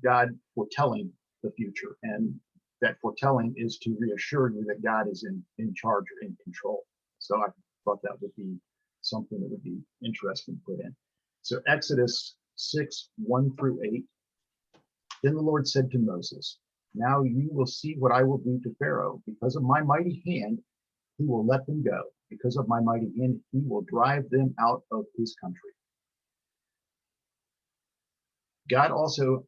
God foretelling the future, and that foretelling is to reassure you that God is in charge or in control. So I thought that would be something that would be interesting to put in. So Exodus 6:1-8. Then the Lord said to Moses, now you will see what I will do to Pharaoh. Because of my mighty hand, he will let them go. Because of my mighty hand, he will drive them out of his country. God also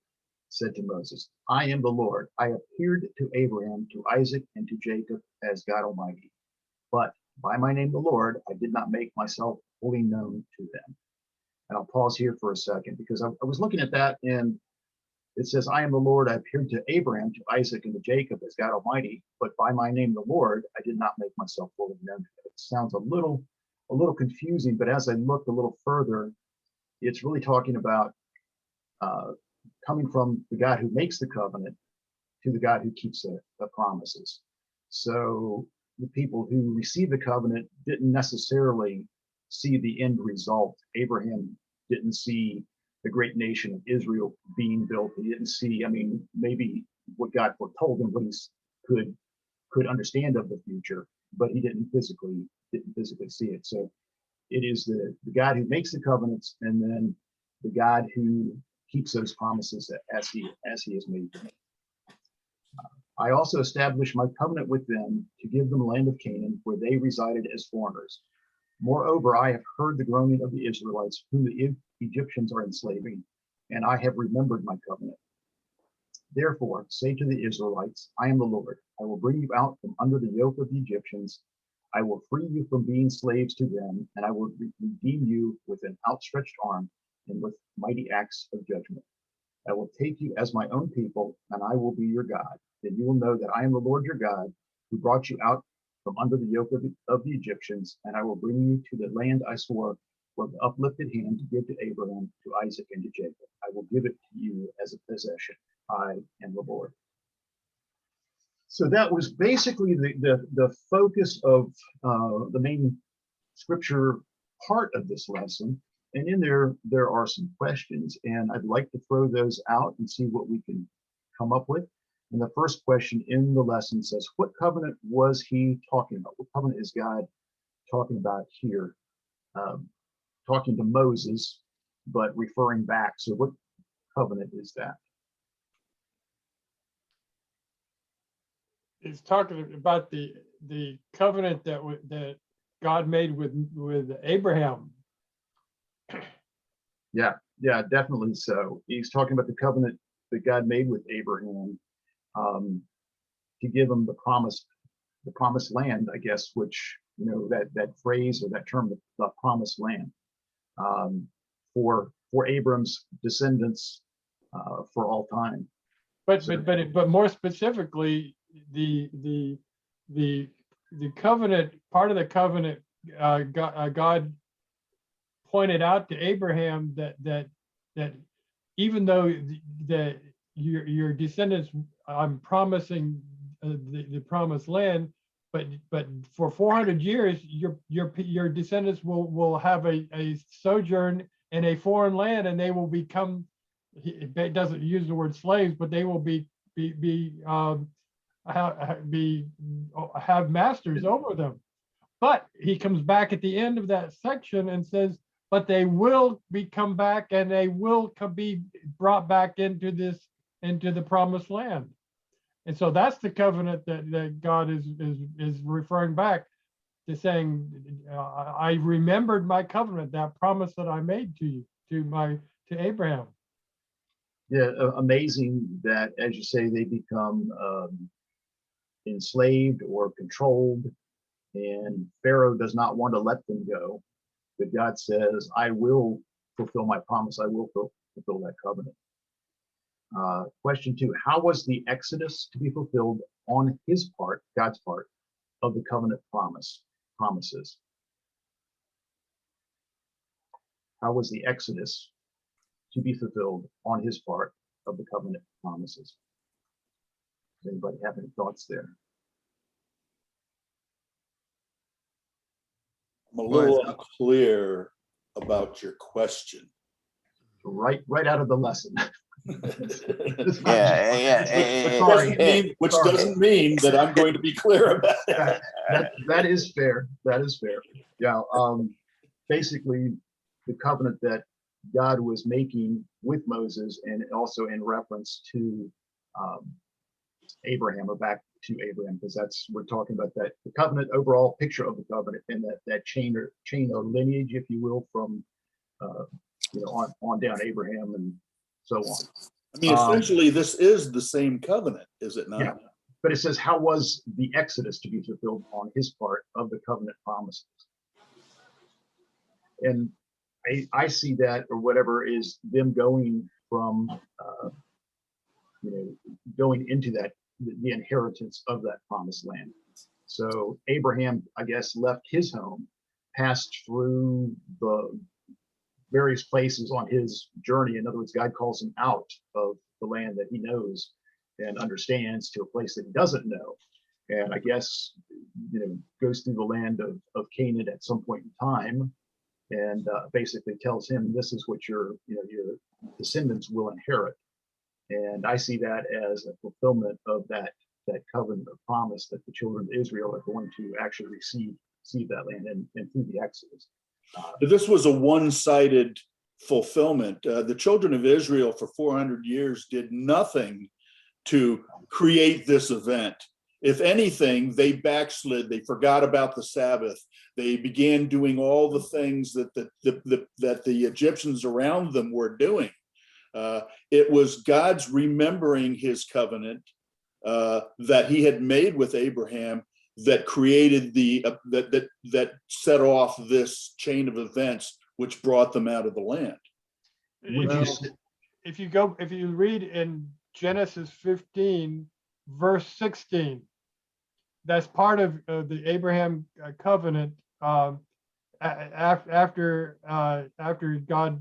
said to Moses, I am the Lord. I appeared to Abraham, to Isaac, and to Jacob as God Almighty. But by my name, the Lord, I did not make myself fully known to them. And I'll pause here for a second because I was looking at that, and it says, I am the Lord. I appeared to Abraham, to Isaac, and to Jacob as God Almighty. But by my name, the Lord, I did not make myself fully known to them. It sounds a little confusing, but as I looked a little further, it's really talking about coming from the God who makes the covenant to the God who keeps the promises. So the people who receive the covenant didn't necessarily see the end result. Abraham didn't see the great nation of Israel being built. He didn't see, maybe what God foretold him, what he could understand of the future, but he didn't physically see it. So it is the God who makes the covenants, and then the God who keeps those promises as he has made them. I also established my covenant with them to give them the land of Canaan, where they resided as foreigners. Moreover, I have heard the groaning of the Israelites, whom the Egyptians are enslaving, and I have remembered my covenant. Therefore, say to the Israelites, I am the Lord. I will bring you out from under the yoke of the Egyptians. I will free you from being slaves to them, and I will redeem you with an outstretched arm and with mighty acts of judgment. I will take you as my own people, and I will be your God. Then you will know that I am the Lord your God, who brought you out from under the yoke of the Egyptians, and I will bring you to the land I swore with uplifted hand to give to Abraham, to Isaac, and to Jacob. I will give it to you as a possession. I am the Lord. So that was basically the focus of the main scripture part of this lesson. And in there are some questions, and I'd like to throw those out and see what we can come up with. And the first question in the lesson says, what covenant was he talking about? What covenant is God talking about here? Talking to Moses, but referring back. So what covenant is that? It's talking about the covenant that God made with Abraham. Yeah, definitely so. He's talking about the covenant that God made with Abraham to give him the promised land, I guess, which, that phrase or that term, the promised land, for Abram's descendants for all time. But more specifically, the covenant, part of the covenant, God pointed out to Abraham that even though your descendants, I'm promising the promised land, but for 400 years your descendants will have a sojourn in a foreign land, and they will become, it doesn't use the word slaves, but they will have masters over them. But he comes back at the end of that section and says, but they will come back, and they will be brought back into the promised land. And so that's the covenant that God is referring back to, saying, I remembered my covenant, that promise that I made to you, to Abraham. Yeah, amazing that, as you say, they become enslaved or controlled, and Pharaoh does not want to let them go. But God says, I will fulfill my promise. I will fulfill that covenant. Question 2, how was the Exodus to be fulfilled on his part, God's part, of the covenant promises? How was the Exodus to be fulfilled on his part of the covenant promises? Does anybody have any thoughts there? I'm a little unclear about your question. Right out of the lesson. Which doesn't mean that I'm going to be clear about it. That is fair. That is fair. Yeah. Basically, the covenant that God was making with Moses, and also in reference to Abraham, or back to Abraham, because we're talking about that, the covenant, overall picture of the covenant, and that chain or lineage, if you will, from on down Abraham and so on. I mean, essentially, this is the same covenant, is it not? Yeah, but it says, how was the Exodus to be fulfilled on his part of the covenant promises? And I see that, or whatever, is them going from, going into that, the inheritance of that promised land. So Abraham, I guess, left his home, passed through the various places on his journey. In other words, God calls him out of the land that he knows and understands to a place that he doesn't know. And I guess, goes through the land of Canaan at some point in time, and basically tells him, this is what your descendants will inherit. And I see that as a fulfillment of that covenant of promise that the children of Israel are going to actually receive that land, and through the Exodus. This was a one-sided fulfillment. The children of Israel for 400 years did nothing to create this event. If anything, they backslid. They forgot about the Sabbath. They began doing all the things that the Egyptians around them were doing. It was God's remembering his covenant that he had made with Abraham that created that set off this chain of events which brought them out of the land. If you read in Genesis 15 verse 16, that's part of the Abraham covenant. After God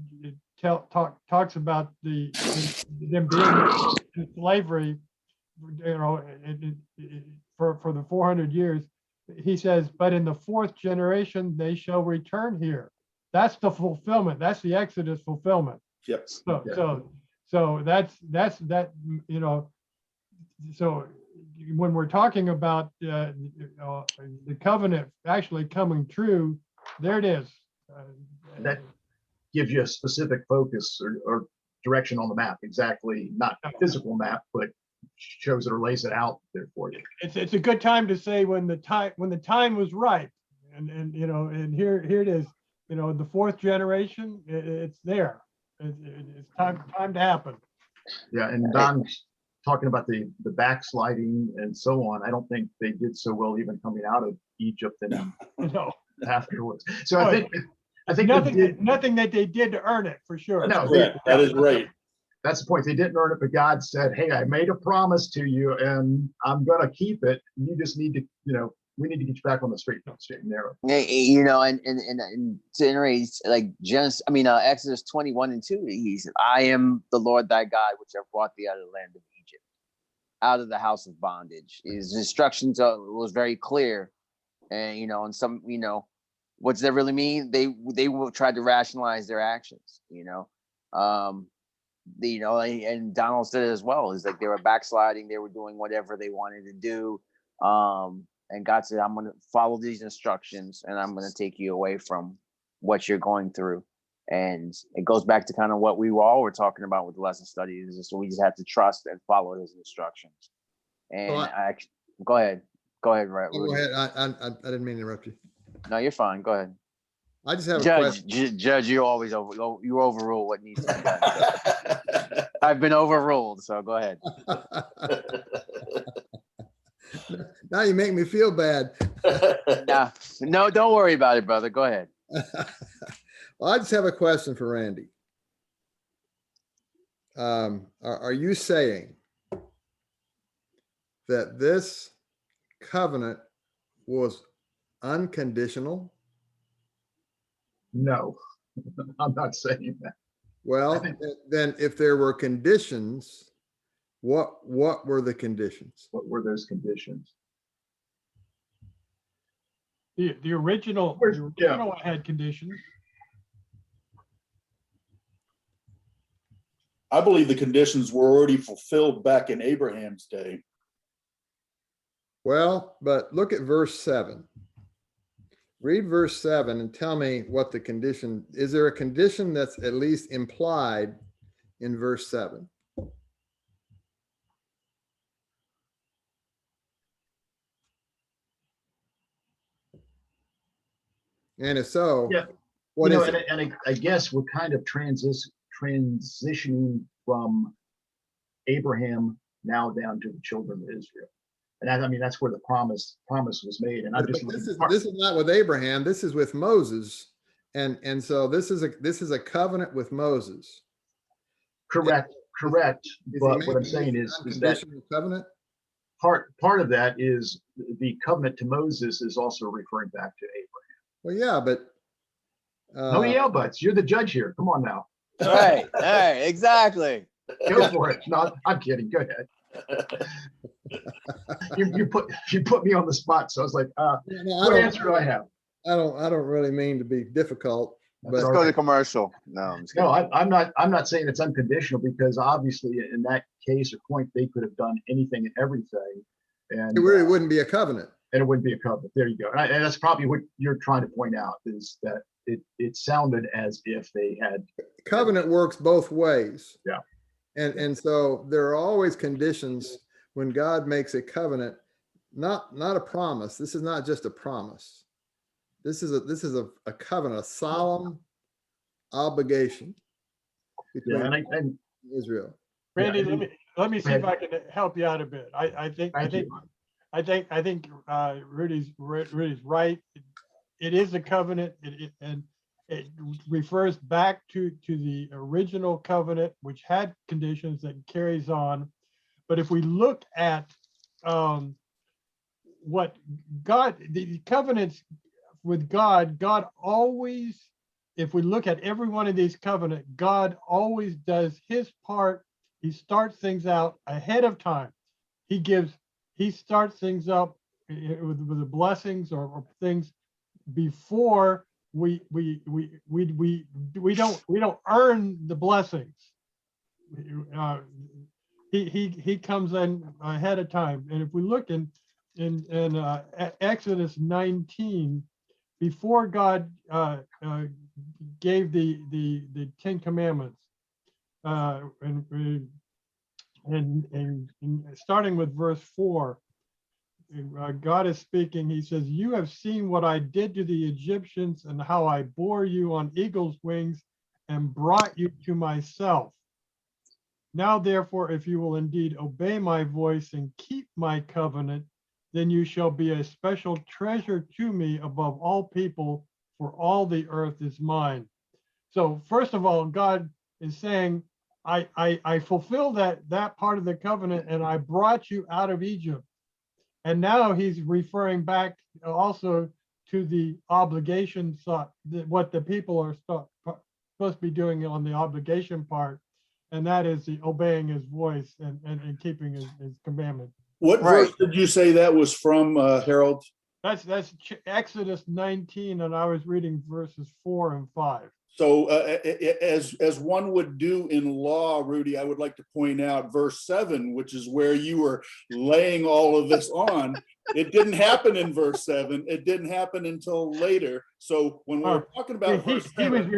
talks about them being in slavery, for the 400 years, he says, but in the 4th generation they shall return here. That's the fulfillment. That's the Exodus fulfillment. Yep. So that's that. So when we're talking about the covenant actually coming true, there it is. gives you a specific focus or direction on the map, exactly, not a physical map, but shows it or lays it out there for you. It's a good time to say when the time was ripe, and you know, and here it is, you know, the fourth generation, it's there. It's time to happen. Yeah, and Don's talking about the backsliding and so on. I don't think they did so well even coming out of Egypt and No, afterwards. So Oh, I think nothing that they did to earn it, for sure. No, Correct. That is right. that's the point. They didn't earn it, but God said, "Hey, I made a promise to you, and I'm going to keep it. You just need to, you know, we need to get you back on the straight and narrow." You know, and to iterate, like Genesis, Exodus 21:2, he said, "I am the Lord thy God, which have brought thee out of the land of Egypt, out of the house of bondage." His instructions was very clear, and you know, and some, you know, what does that really mean? They will try to rationalize their actions, you know. You know, and Donald said it as well. Is like they were backsliding, they were doing whatever they wanted to do. And God said, "I'm going to follow these instructions, and I'm going to take you away from what you're going through." And it goes back to kind of what we all were talking about with the lesson studies. So we just have to trust and follow his instructions. And go ahead. Right. Go ahead. I didn't mean to interrupt you. No, you're fine. Go ahead. I just have a question. Judge, you always you overrule what needs to be done. I've been overruled, so go ahead. Now you make me feel bad. No, don't worry about it, brother. Go ahead. Well, I just have a question for Randy. Are you saying that this covenant was unconditional? No, I'm not saying that. Well, then if there were conditions, what were the conditions? What were those conditions? The original had conditions. I believe the conditions were already fulfilled back in Abraham's day. Well, but look at verse 7. Read verse 7 and tell me what the condition is. There a condition that's at least implied in verse 7? And if so, Yeah. what is it? And I guess we're kind of transitioning from Abraham now down to the children of Israel. And that's where the promise was made. And I'm just this is not with Abraham. This is with Moses, and so this is a covenant with Moses. Correct. But what I'm saying is that covenant. Part of that is the covenant to Moses is also referring back to Abraham. Well, yeah, but no yeah buts. You're the judge here. Come on now. All right, exactly. Go for it. No, I'm kidding. Go ahead. you put me on the spot, so I was like, what answer do I have? I don't really mean to be difficult, but Let's go to commercial. No, I'm not saying it's unconditional, because obviously in that case or point they could have done anything and everything, and it really wouldn't be a covenant. And it wouldn't be a covenant. There you go. And that's probably what you're trying to point out, is that it sounded as if they had. Covenant works both ways. Yeah. And so there are always conditions when God makes a covenant, not a promise. This is not just a promise. This is a covenant, a solemn obligation between Israel. Randy, let me see if I can help you out a bit. I think Rudy's right. It is a covenant, and it refers back to the original covenant, which had conditions that carries on. But if we look at what the covenants with God always, if we look at every one of these covenants, God always does his part. He starts things out ahead of time. He starts things up with the blessings or things before we don't earn the blessings. He comes in ahead of time. And if we look in Exodus 19, before God gave the Ten Commandments, and starting with verse 4, God is speaking. He says, "You have seen what I did to the Egyptians and how I bore you on eagle's wings and brought you to myself. Now, therefore, if you will indeed obey my voice and keep my covenant, then you shall be a special treasure to me above all people, for all the earth is mine." So first of all, God is saying, I fulfilled that part of the covenant, and I brought you out of Egypt. And now he's referring back also to the obligation side, what the people are supposed to be doing on the obligation part, and that is the obeying his voice and keeping his commandments. What Right. verse did you say that was from, Harold? That's Exodus 19, and I was reading verses 4 and 5. So as one would do in law, Rudy, I would like to point out verse 7, which is where you were laying all of this on. It didn't happen in verse 7. It didn't happen until later. So when we're talking about verse 7,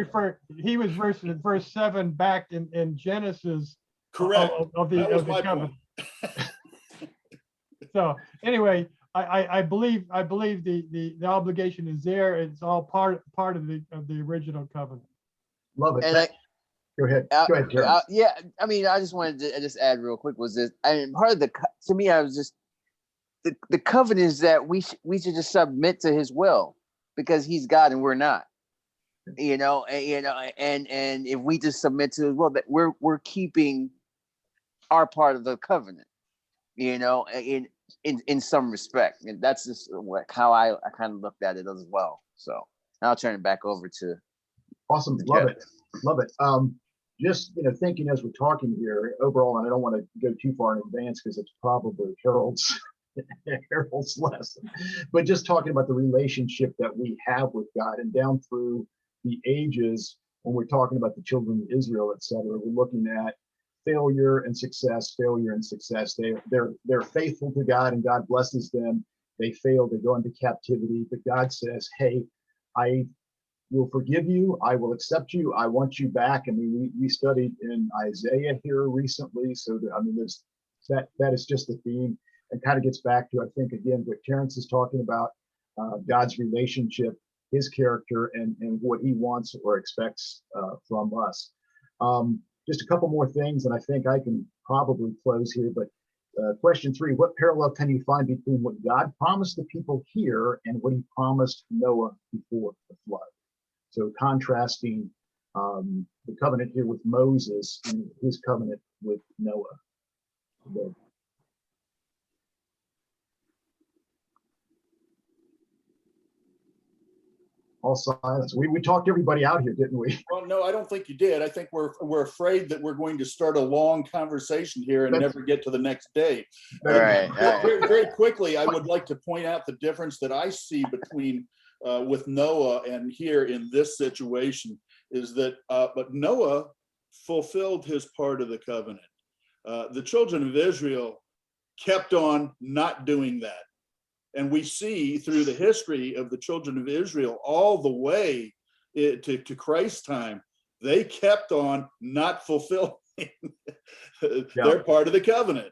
he was verse 7 back in Genesis. correct. Of That was the my covenant. point. So anyway, I believe the obligation is there. It's all part of the original covenant. Love it. And Go ahead. Go ahead, Terrence. yeah, I mean, I just wanted to just add real quick was this. I mean, part of to me, I was just the covenant is that we should just submit to his will because he's God and we're not. And if we just submit to his will, that we're keeping our part of the covenant. In some respect, and that's just how I kind of looked at it as well. So now I'll turn it back over to. Awesome. Love it. Love it. Just, thinking as we're talking here overall, and I don't want to go too far in advance because it's probably Harold's lesson, but just talking about the relationship that we have with God and down through the ages, when we're talking about the children of Israel, et cetera, we're looking at failure and success, failure and success. They're faithful to God and God blesses them. They fail, they go into captivity, but God says, hey, I will forgive you. I will accept you. I want you back. I mean, we studied in Isaiah here recently. So that is just the theme and kind of gets back to, I think, again, what Terrence is talking about, God's relationship, his character, and what he wants or expects from us. Just a couple more things, and I think I can probably close here, but question 3, what parallel can you find between what God promised the people here and what he promised Noah before the flood? So contrasting the covenant here with Moses and his covenant with Noah. All silence. We talked everybody out here, didn't we? Well, no, I don't think you did. I think we're afraid that we're going to start a long conversation here and never get to the next day. All right. Very, very quickly, I would like to point out the difference that I see between with Noah and here in this situation is that, but Noah fulfilled his part of the covenant. The children of Israel kept on not doing that. And we see through the history of the children of Israel all the way to Christ's time, they kept on not fulfilling their part of the covenant.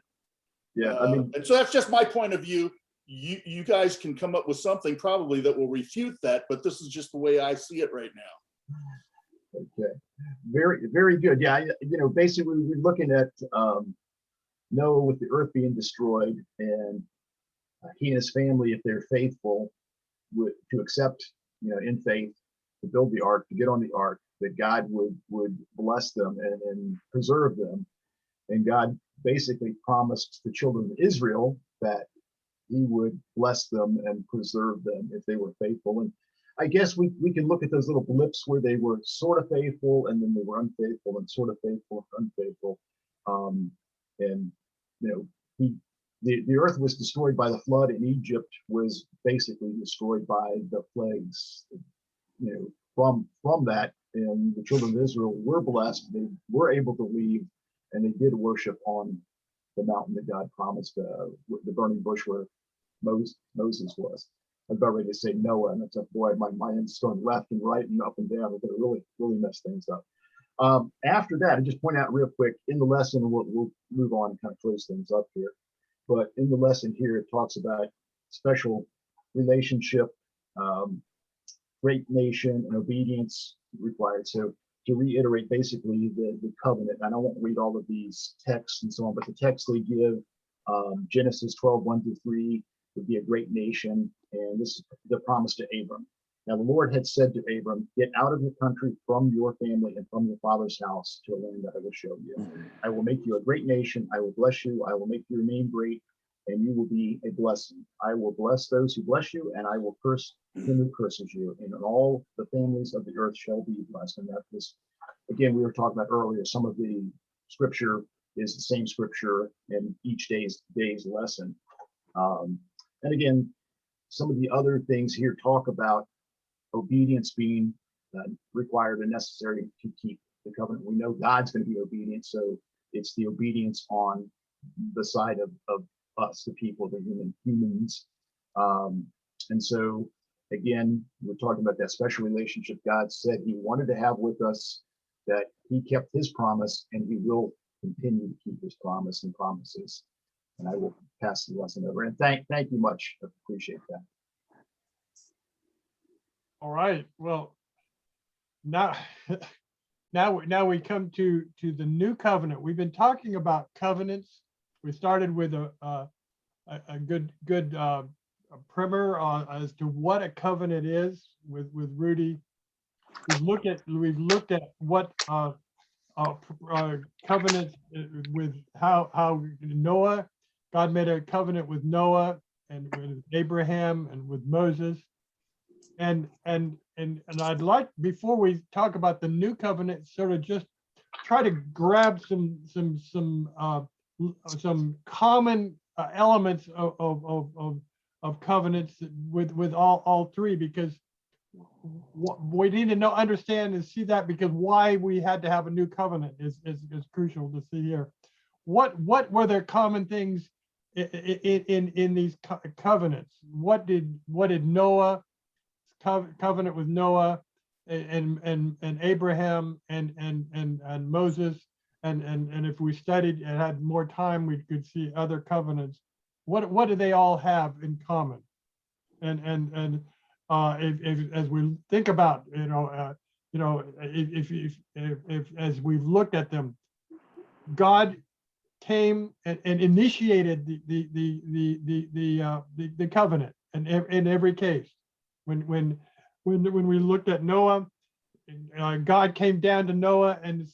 Yeah, and so that's just my point of view. You guys can come up with something probably that will refute that, but this is just the way I see it right now. Okay, very, very good. Yeah, basically we're looking at Noah with the earth being destroyed, and he and his family, if they're faithful, to accept, in faith, to build the ark, to get on the ark, that God would bless them and preserve them. And God basically promised the children of Israel that he would bless them and preserve them if they were faithful. And I guess we can look at those little blips where they were sort of faithful and then they were unfaithful and sort of faithful and unfaithful. The earth was destroyed by the flood, and Egypt was basically destroyed by the plagues. From that, and the children of Israel were blessed. They were able to leave, and they did worship on the mountain that God promised, the burning bush where Moses was. I'm about ready to say Noah, and it's like, boy, my mind's going left and right and up and down. We're going to really mess things up. After that, I just point out real quick in the lesson, we'll move on and kind of close things up here. But in the lesson here, it talks about special relationship, great nation, and obedience required. So to reiterate, basically the covenant, and I won't read all of these texts and so on, but the text they give, Genesis 12, 1-3 would be a great nation. And this is the promise to Abram. Now the Lord had said to Abram, get out of your country, from your family, and from your father's house to a land that I will show you. I will make you a great nation. I will bless you. I will make your name great, and you will be a blessing. I will bless those who bless you, and I will curse him who curses you. And all the families of the earth shall be blessed. And that was, again, we were talking about earlier, some of the scripture is the same scripture in each day's lesson. And again, some of the other things here talk about obedience being required and necessary to keep the covenant. We know God's going to be obedient, so it's the obedience on the side of us, the people, the humans. And so again, we're talking about that special relationship God said he wanted to have with us, that he kept his promise, and he will continue to keep his promise and promises. And I will pass the lesson over. And thank you much. I appreciate that. All right. Well, now we come to the new covenant. We've been talking about covenants. We started with a good primer as to what a covenant is with Rudy. We've looked at what covenants with how Noah, God made a covenant with Noah and with Abraham and with Moses. And I'd like, before we talk about the new covenant, sort of just try to grab some common elements of covenants with all three, because we need to understand and see that, because why we had to have a new covenant is crucial to see here. What were there common things in these covenants? What did Noah covenant with Noah and Abraham and Moses, and if we studied and had more time, we could see other covenants. What do they all have in common? And if as we think about, if as we've looked at them, God came and initiated the covenant, and in every case. When we looked at Noah, God came down to Noah and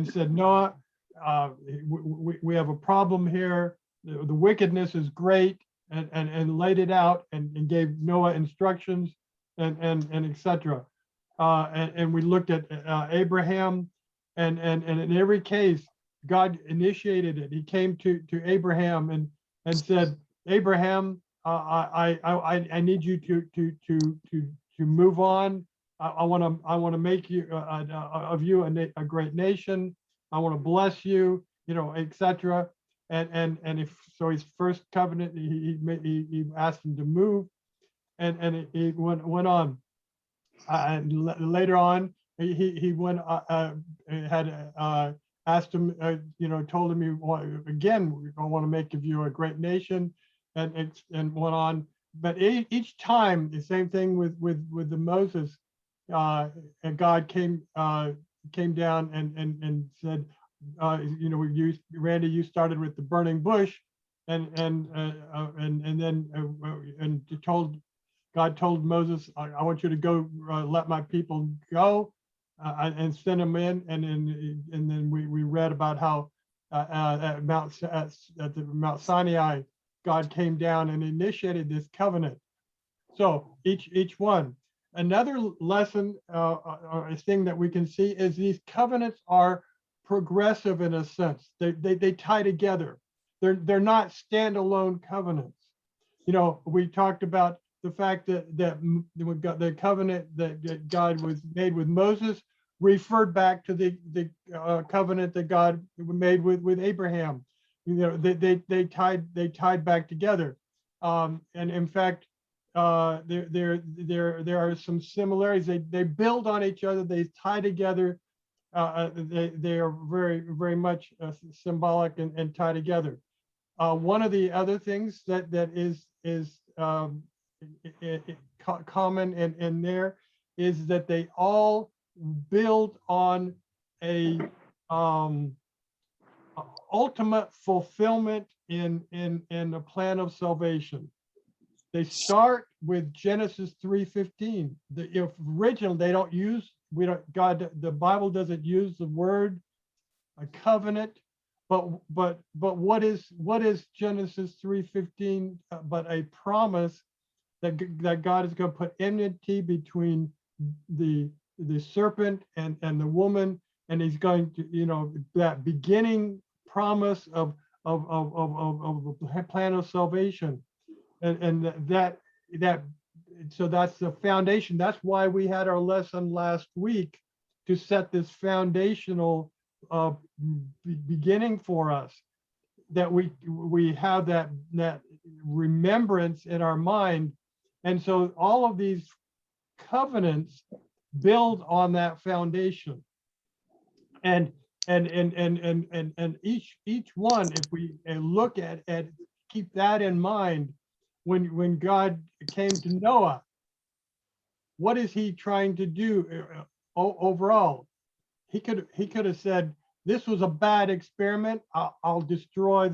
said, Noah, we have a problem here. The wickedness is great, and laid it out and gave Noah instructions and etc. And we looked at Abraham, and in every case, God initiated it. He came to Abraham and said, Abraham, I need you to move on. I want to make you of you a great nation. I want to bless you, etc. And if so, his first covenant, he asked him to move, and he went on. And later on, he went had asked him, told him, again, I want to make of you a great nation. And went on, but each time the same thing with the Moses, and God came down and said, Randy, you started with the burning bush, and then God told Moses, I want you to go let my people go, and send them in, and then we read about how at Mount Sinai, God came down and initiated this covenant. So each one. Another lesson, a thing that we can see, is these covenants are progressive in a sense. They tie together. They're not standalone covenants. We talked about the fact that the covenant that God was made with Moses referred back to the covenant that God made with Abraham. They tied back together, and in fact, there are some similarities. They build on each other. They tie together. They are very much symbolic and tie together. One of the other things that is common in there is that they all build on a ultimate fulfillment in the plan of salvation. They start with Genesis 3:15. If original, they don't use, the Bible doesn't use the word a covenant, but what is Genesis 3:15 but a promise that God is going to put enmity between the serpent and the woman, and he's going to, that beginning promise of the plan of salvation. And so that's the foundation. That's why we had our lesson last week, to set this foundational beginning for us, that we have that remembrance in our mind. And so all of these covenants build on that foundation. And each one, if we look at keep that in mind, when God came to Noah, what is he trying to do overall? He could have said, this was a bad experiment. I'll destroy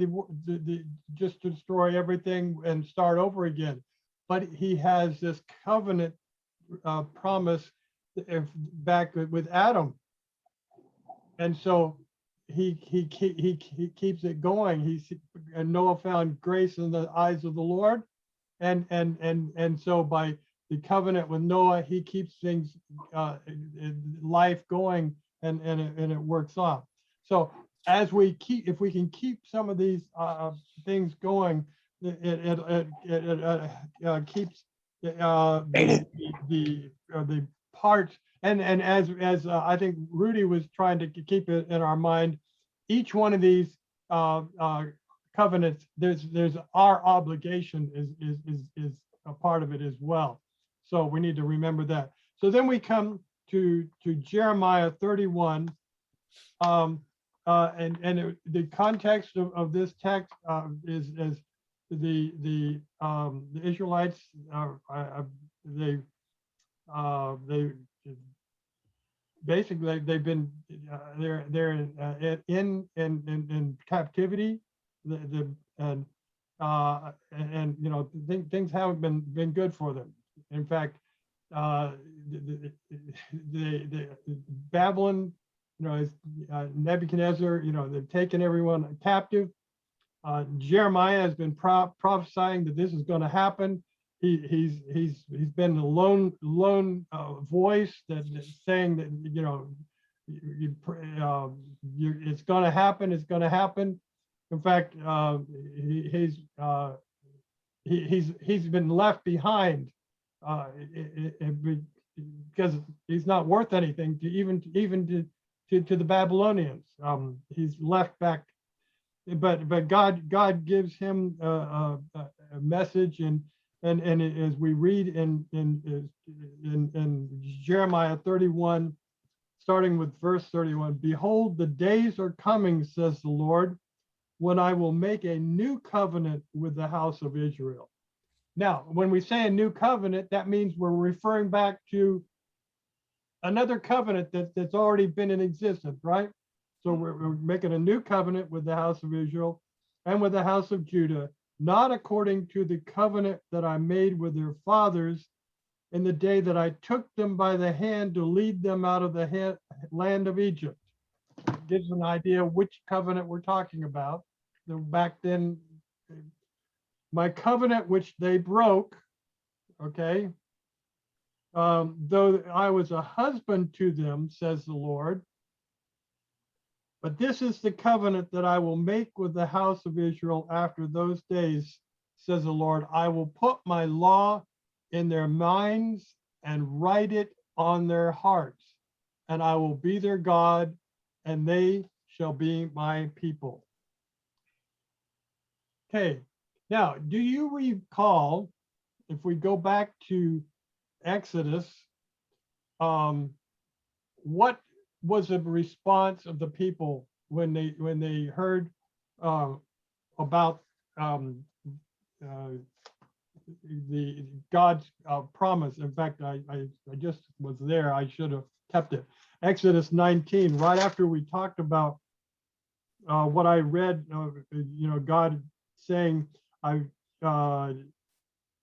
just destroy everything and start over again. But he has this covenant promise back with Adam, and so he keeps it going. And Noah found grace in the eyes of the Lord, and so by the covenant with Noah, he keeps things life going, and it works off. So as if we can keep some of these things going, it keeps the parts, and as I think Rudy was trying to keep it in our mind, each one of these covenants, there's our obligation is a part of it as well. So we need to remember that. So then we come to Jeremiah 31, and the context of this text is the Israelites they basically they've been they're in captivity, and things haven't been good for them. In fact, the Babylon, is Nebuchadnezzar, they've taken everyone captive. Jeremiah has been prophesying that this is going to happen. He's been the lone voice that's saying that it's going to happen. It's going to happen. In fact, he's been left behind because he's not worth anything to even to the Babylonians. He's left back, but God gives him a message, and as we read in Jeremiah 31, starting with verse 31, behold, the days are coming, says the Lord, when I will make a new covenant with the house of Israel. Now, when we say a new covenant, that means we're referring back to another covenant that's already been in existence, right? So we're making a new covenant with the house of Israel and with the house of Judah, not according to the covenant that I made with their fathers in the day that I took them by the hand to lead them out of the land of Egypt. It gives an idea of which covenant we're talking about. Back then, my covenant which they broke, okay, though I was a husband to them, says the Lord. But this is the covenant that I will make with the house of Israel after those days, says the Lord. I will put my law in their minds and write it on their hearts, and I will be their God, and they shall be my people. Okay, now, do you recall if we go back to Exodus, what was the response of the people when they heard about the God's promise? In fact, I just was there. I should have kept it. Exodus 19, right after we talked about what I read, God saying,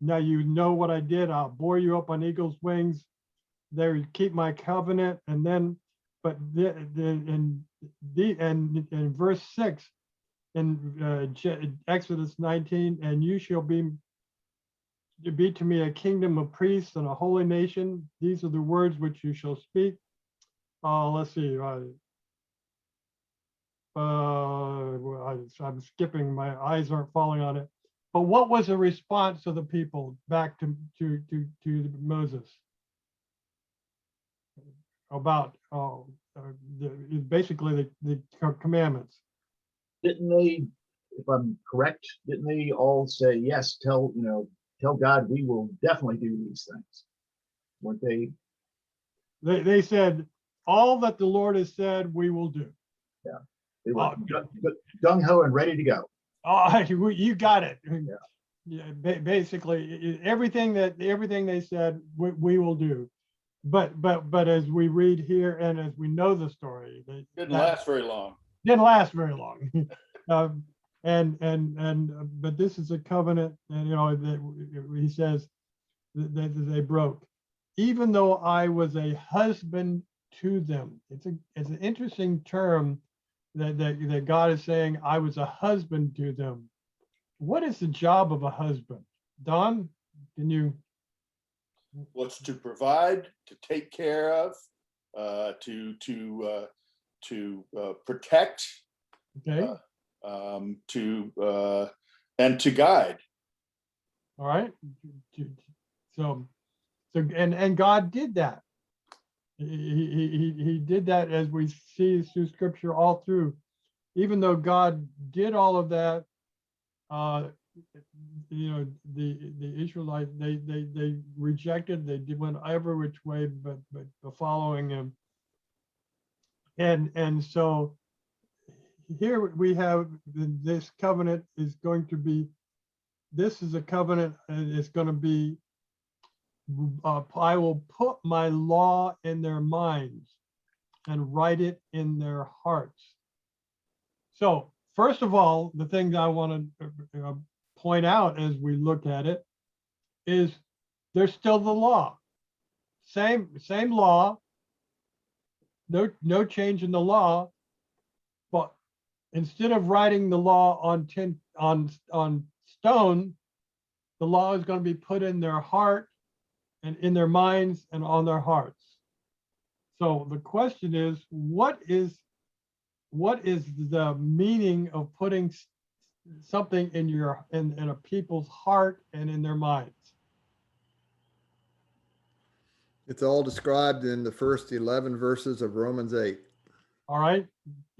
now you know what I did. I'll bore you up on eagle's wings. There, you keep my covenant. And then, but in verse 6 in Exodus 19, and you shall be to me a kingdom of priests and a holy nation. These are the words which you shall speak. Let's see. I'm skipping. My eyes aren't falling on it. But what was the response of the people back to Moses about basically the commandments? Didn't they, if I'm correct, didn't they all say, yes, tell God we will definitely do these things? Weren't they? They said, all that the Lord has said, we will do. Yeah. They were gung-ho and ready to go. Oh, you got it. Yeah. Yeah, basically everything they said, we will do. But as we read here and as we know the story, Didn't last very long. Didn't last very long. But this is a covenant, and that he says that they broke, even though I was a husband to them. It's an interesting term that God is saying, I was a husband to them. What is the job of a husband? Don, can you? What's to provide, to take care of, to protect, Okay. And to guide. All right. So and God did that. He did that, as we see through Scripture all through. Even though God did all of that, the Israelites, they rejected. They went every which way, but following him. And so here we have this covenant is going to be. This is a covenant, and it's going to be. I will put my law in their minds and write it in their hearts. So first of all, the thing that I want to point out as we look at it is there's still the law. Same law. No change in the law. But instead of writing the law on stone, the law is going to be put in their heart and in their minds and on their hearts. So the question is, what is the meaning of putting something in a people's heart and in their minds? It's all described in the first 11 verses of Romans 8. All right,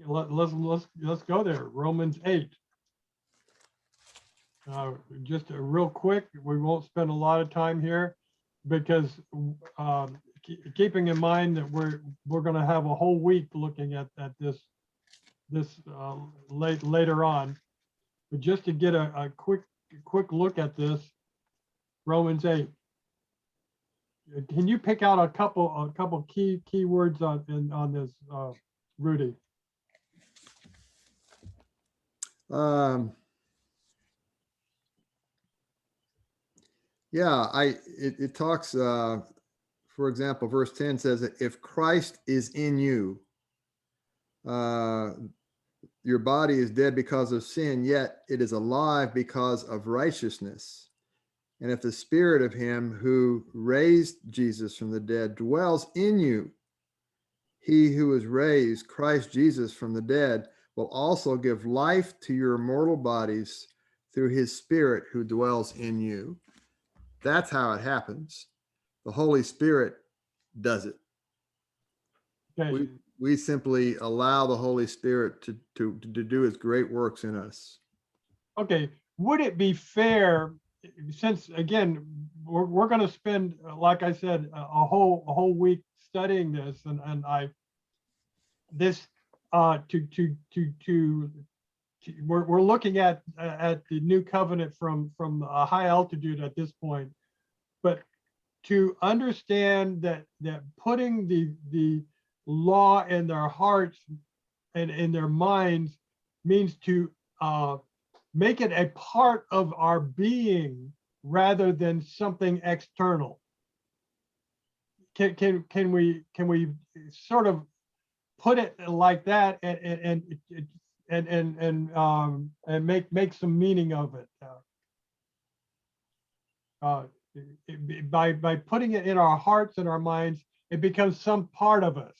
let's go there. Romans 8. Just real quick, we won't spend a lot of time here, because keeping in mind that we're going to have a whole week looking at this later on, but just to get a quick look at this, Romans 8. Can you pick out a couple key words on this, Rudy? Yeah, it talks, for example, verse 10 says that if Christ is in you, your body is dead because of sin, yet it is alive because of righteousness. And if the spirit of him who raised Jesus from the dead dwells in you, he who has raised Christ Jesus from the dead will also give life to your mortal bodies through his spirit who dwells in you. That's how it happens. The Holy Spirit does it. Okay. We simply allow the Holy Spirit to do his great works in us. Okay. Would it be fair, since again we're going to spend, like I said, a whole week studying this, and I this we're looking at the new covenant from a high altitude at this point, but to understand that putting the law in their hearts and in their minds means to make it a part of our being rather than something external. Can we sort of put it like that and make some meaning of it? By putting it in our hearts and our minds, it becomes some part of us.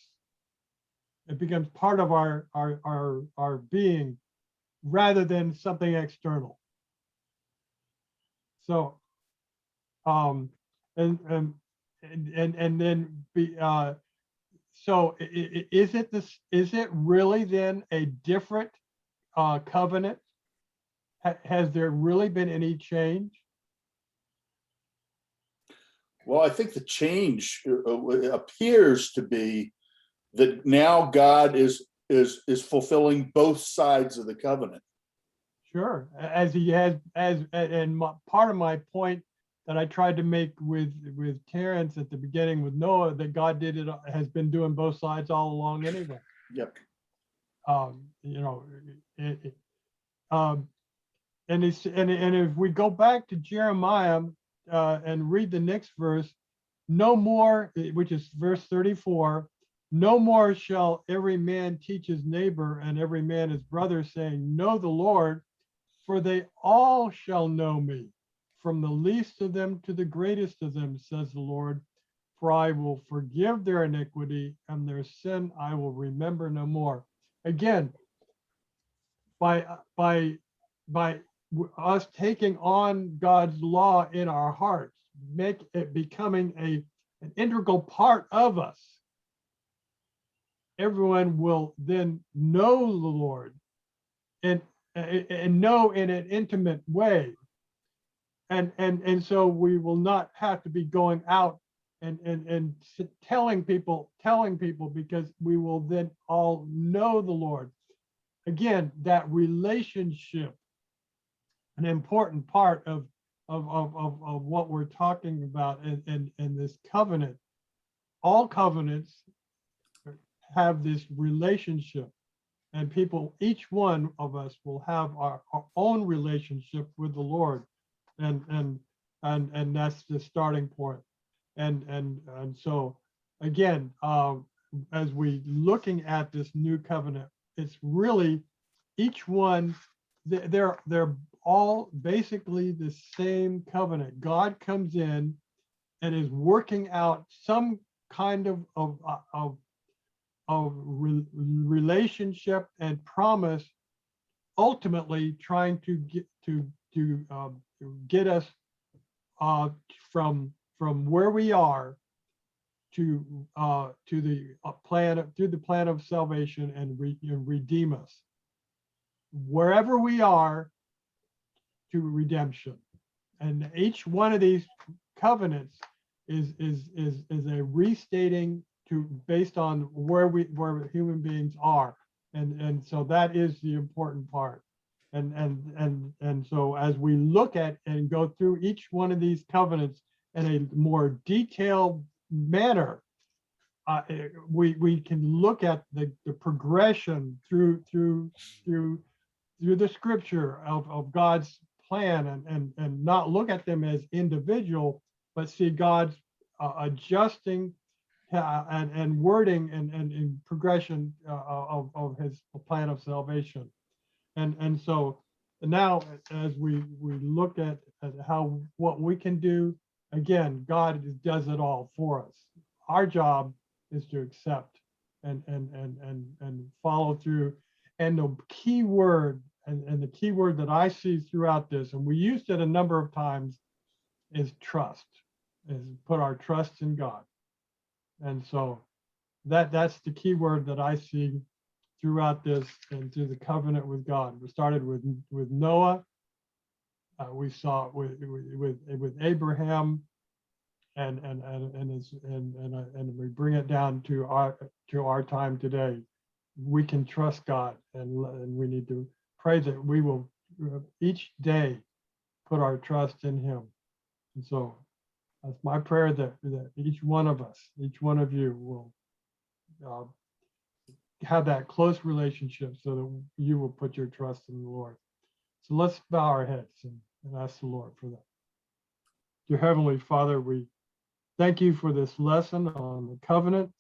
It becomes part of our being rather than something external. So, and then so is it really then a different covenant? Has there really been any change? Well, I think the change appears to be that now God is fulfilling both sides of the covenant. Sure, as he has, part of my point that I tried to make with Terrence at the beginning with Noah, that God has been doing both sides all along anyway. Yep. You know, and if we go back to Jeremiah and read the next verse, no more, which is verse 34, no more shall every man teach his neighbor and every man his brother, saying, know the Lord, for they all shall know me, from the least of them to the greatest of them, says the Lord, for I will forgive their iniquity and their sin I will remember no more. Again, by us taking on God's law in our hearts, make it becoming an integral part of us, everyone will then know the Lord and know in an intimate way. And so we will not have to be going out and telling people, because we will then all know the Lord. Again, that relationship, an important part of what we're talking about in this covenant. All covenants have this relationship, and people, each one of us will have our own relationship with the Lord, and that's the starting point. And so again, as we looking at this new covenant, it's really each one, they're all basically the same covenant. God comes in and is working out some kind of relationship and promise, ultimately trying to get us from where we are to the plan, through the plan of salvation, and redeem us wherever we are to redemption. And each one of these covenants is a restating to based on where human beings are, and so that is the important part. And so as we look at and go through each one of these covenants in a more detailed manner, we can look at the progression through the scripture of God's plan, and not look at them as individual, but see God's adjusting and wording and progression of his plan of salvation. And so now, as we look at what we can do, again, God does it all for us. Our job is to accept and follow through. And the key word, and the key word that I see throughout this, and we used it a number of times, is trust, is put our trust in God. And so that's the key word that I see throughout this and through the covenant with God. We started with Noah. We saw it with Abraham, and we bring it down to our time today. We can trust God, and we need to pray that we will each day put our trust in Him. And so that's my prayer, that each one of us, each one of you will have that close relationship, so that you will put your trust in the Lord. So let's bow our heads and ask the Lord for that. Dear Heavenly Father, we thank you for this lesson on the covenant,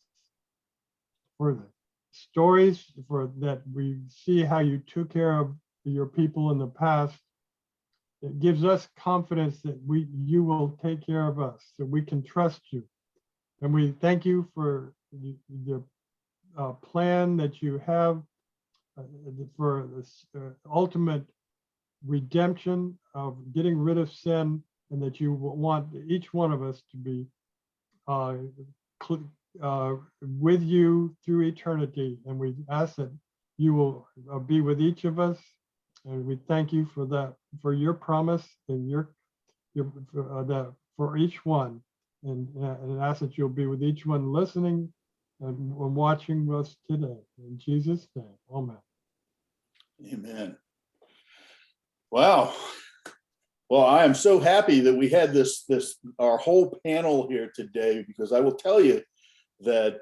for the stories, for that we see how you took care of your people in the past. It gives us confidence that you will take care of us, that we can trust you. And we thank you for the plan that you have for this ultimate redemption of getting rid of sin, and that you want each one of us to be with you through eternity. And we ask that you will be with each of us. And we thank you for that, for your promise and that for each one. And ask that you'll be with each one listening and watching us today. In Jesus' name, amen. Amen. Wow. Well, I am so happy that we had our whole panel here today, because I will tell you that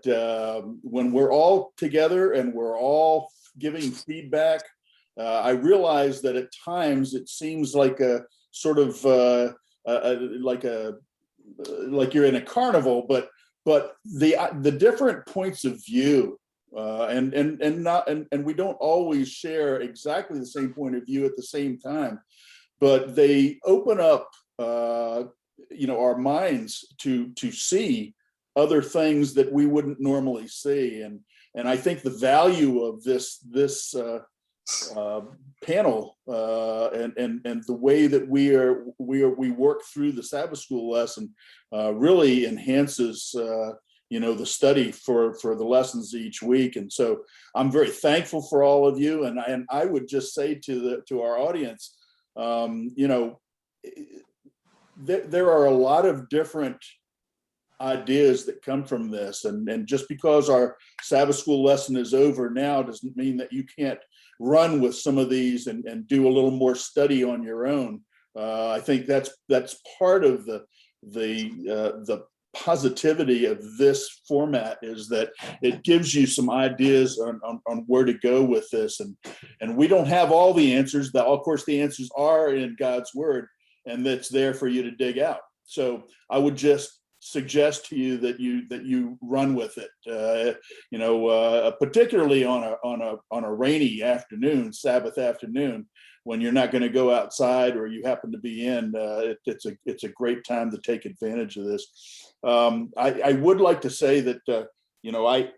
when we're all together and we're all giving feedback, I realize that at times it seems like a sort of like you're in a carnival, but the different points of view, and we don't always share exactly the same point of view at the same time, but they open up our minds to see other things that we wouldn't normally see, and I think the value of this panel and the way that we work through the Sabbath school lesson really enhances the study for the lessons each week. And so I'm very thankful for all of you, and I would just say to our audience, there are a lot of different ideas that come from this, and just because our Sabbath school lesson is over now doesn't mean that you can't run with some of these and do a little more study on your own. I think that's part of the positivity of this format, is that it gives you some ideas on where to go with this, and we don't have all the answers. Of course, the answers are in God's word, and that's there for you to dig out. So I would just suggest to you that you run with it, particularly on a rainy afternoon, Sabbath afternoon, when you're not going to go outside or you happen to be in. It's a great time to take advantage of this. I would like to say that I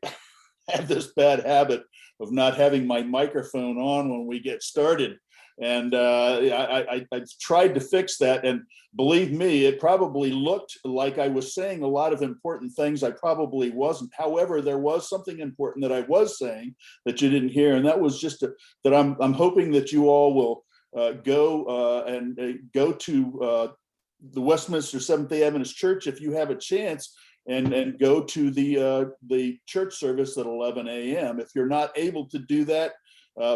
have this bad habit of not having my microphone on when we get started. And I tried to fix that, and believe me, it probably looked like I was saying a lot of important things. I probably wasn't. However, there was something important that I was saying that you didn't hear, and that was just that I'm hoping that you all will go to the Westminister Seventh-day Adventist Church if you have a chance, and go to the church service at 11 a.m. If you're not able to do that,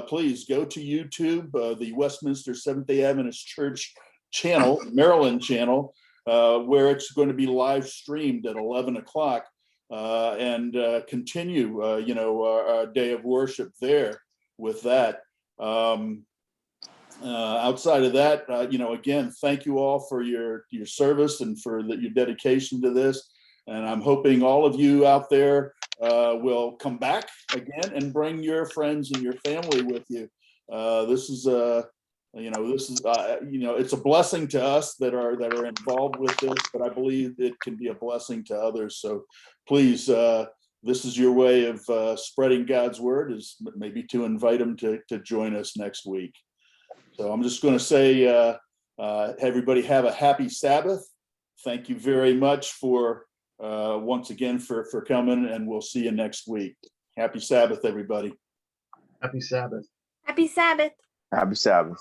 please go to YouTube, the Westminster Seventh-day Adventist Church channel, Maryland channel, where it's going to be live streamed at 11 o'clock, and continue, our day of worship there with that. Outside of that, again, thank you all for your service and for your dedication to this. And I'm hoping all of you out there will come back again and bring your friends and your family with you. This is it's a blessing to us that are involved with this, but I believe it can be a blessing to others. So please, this is your way of spreading God's word, is maybe to invite them to join us next week. So I'm just going to say, everybody have a happy Sabbath. Thank you very much for once again for coming, and we'll see you next week. Happy Sabbath, everybody. Happy Sabbath. Happy Sabbath. Happy Sabbath.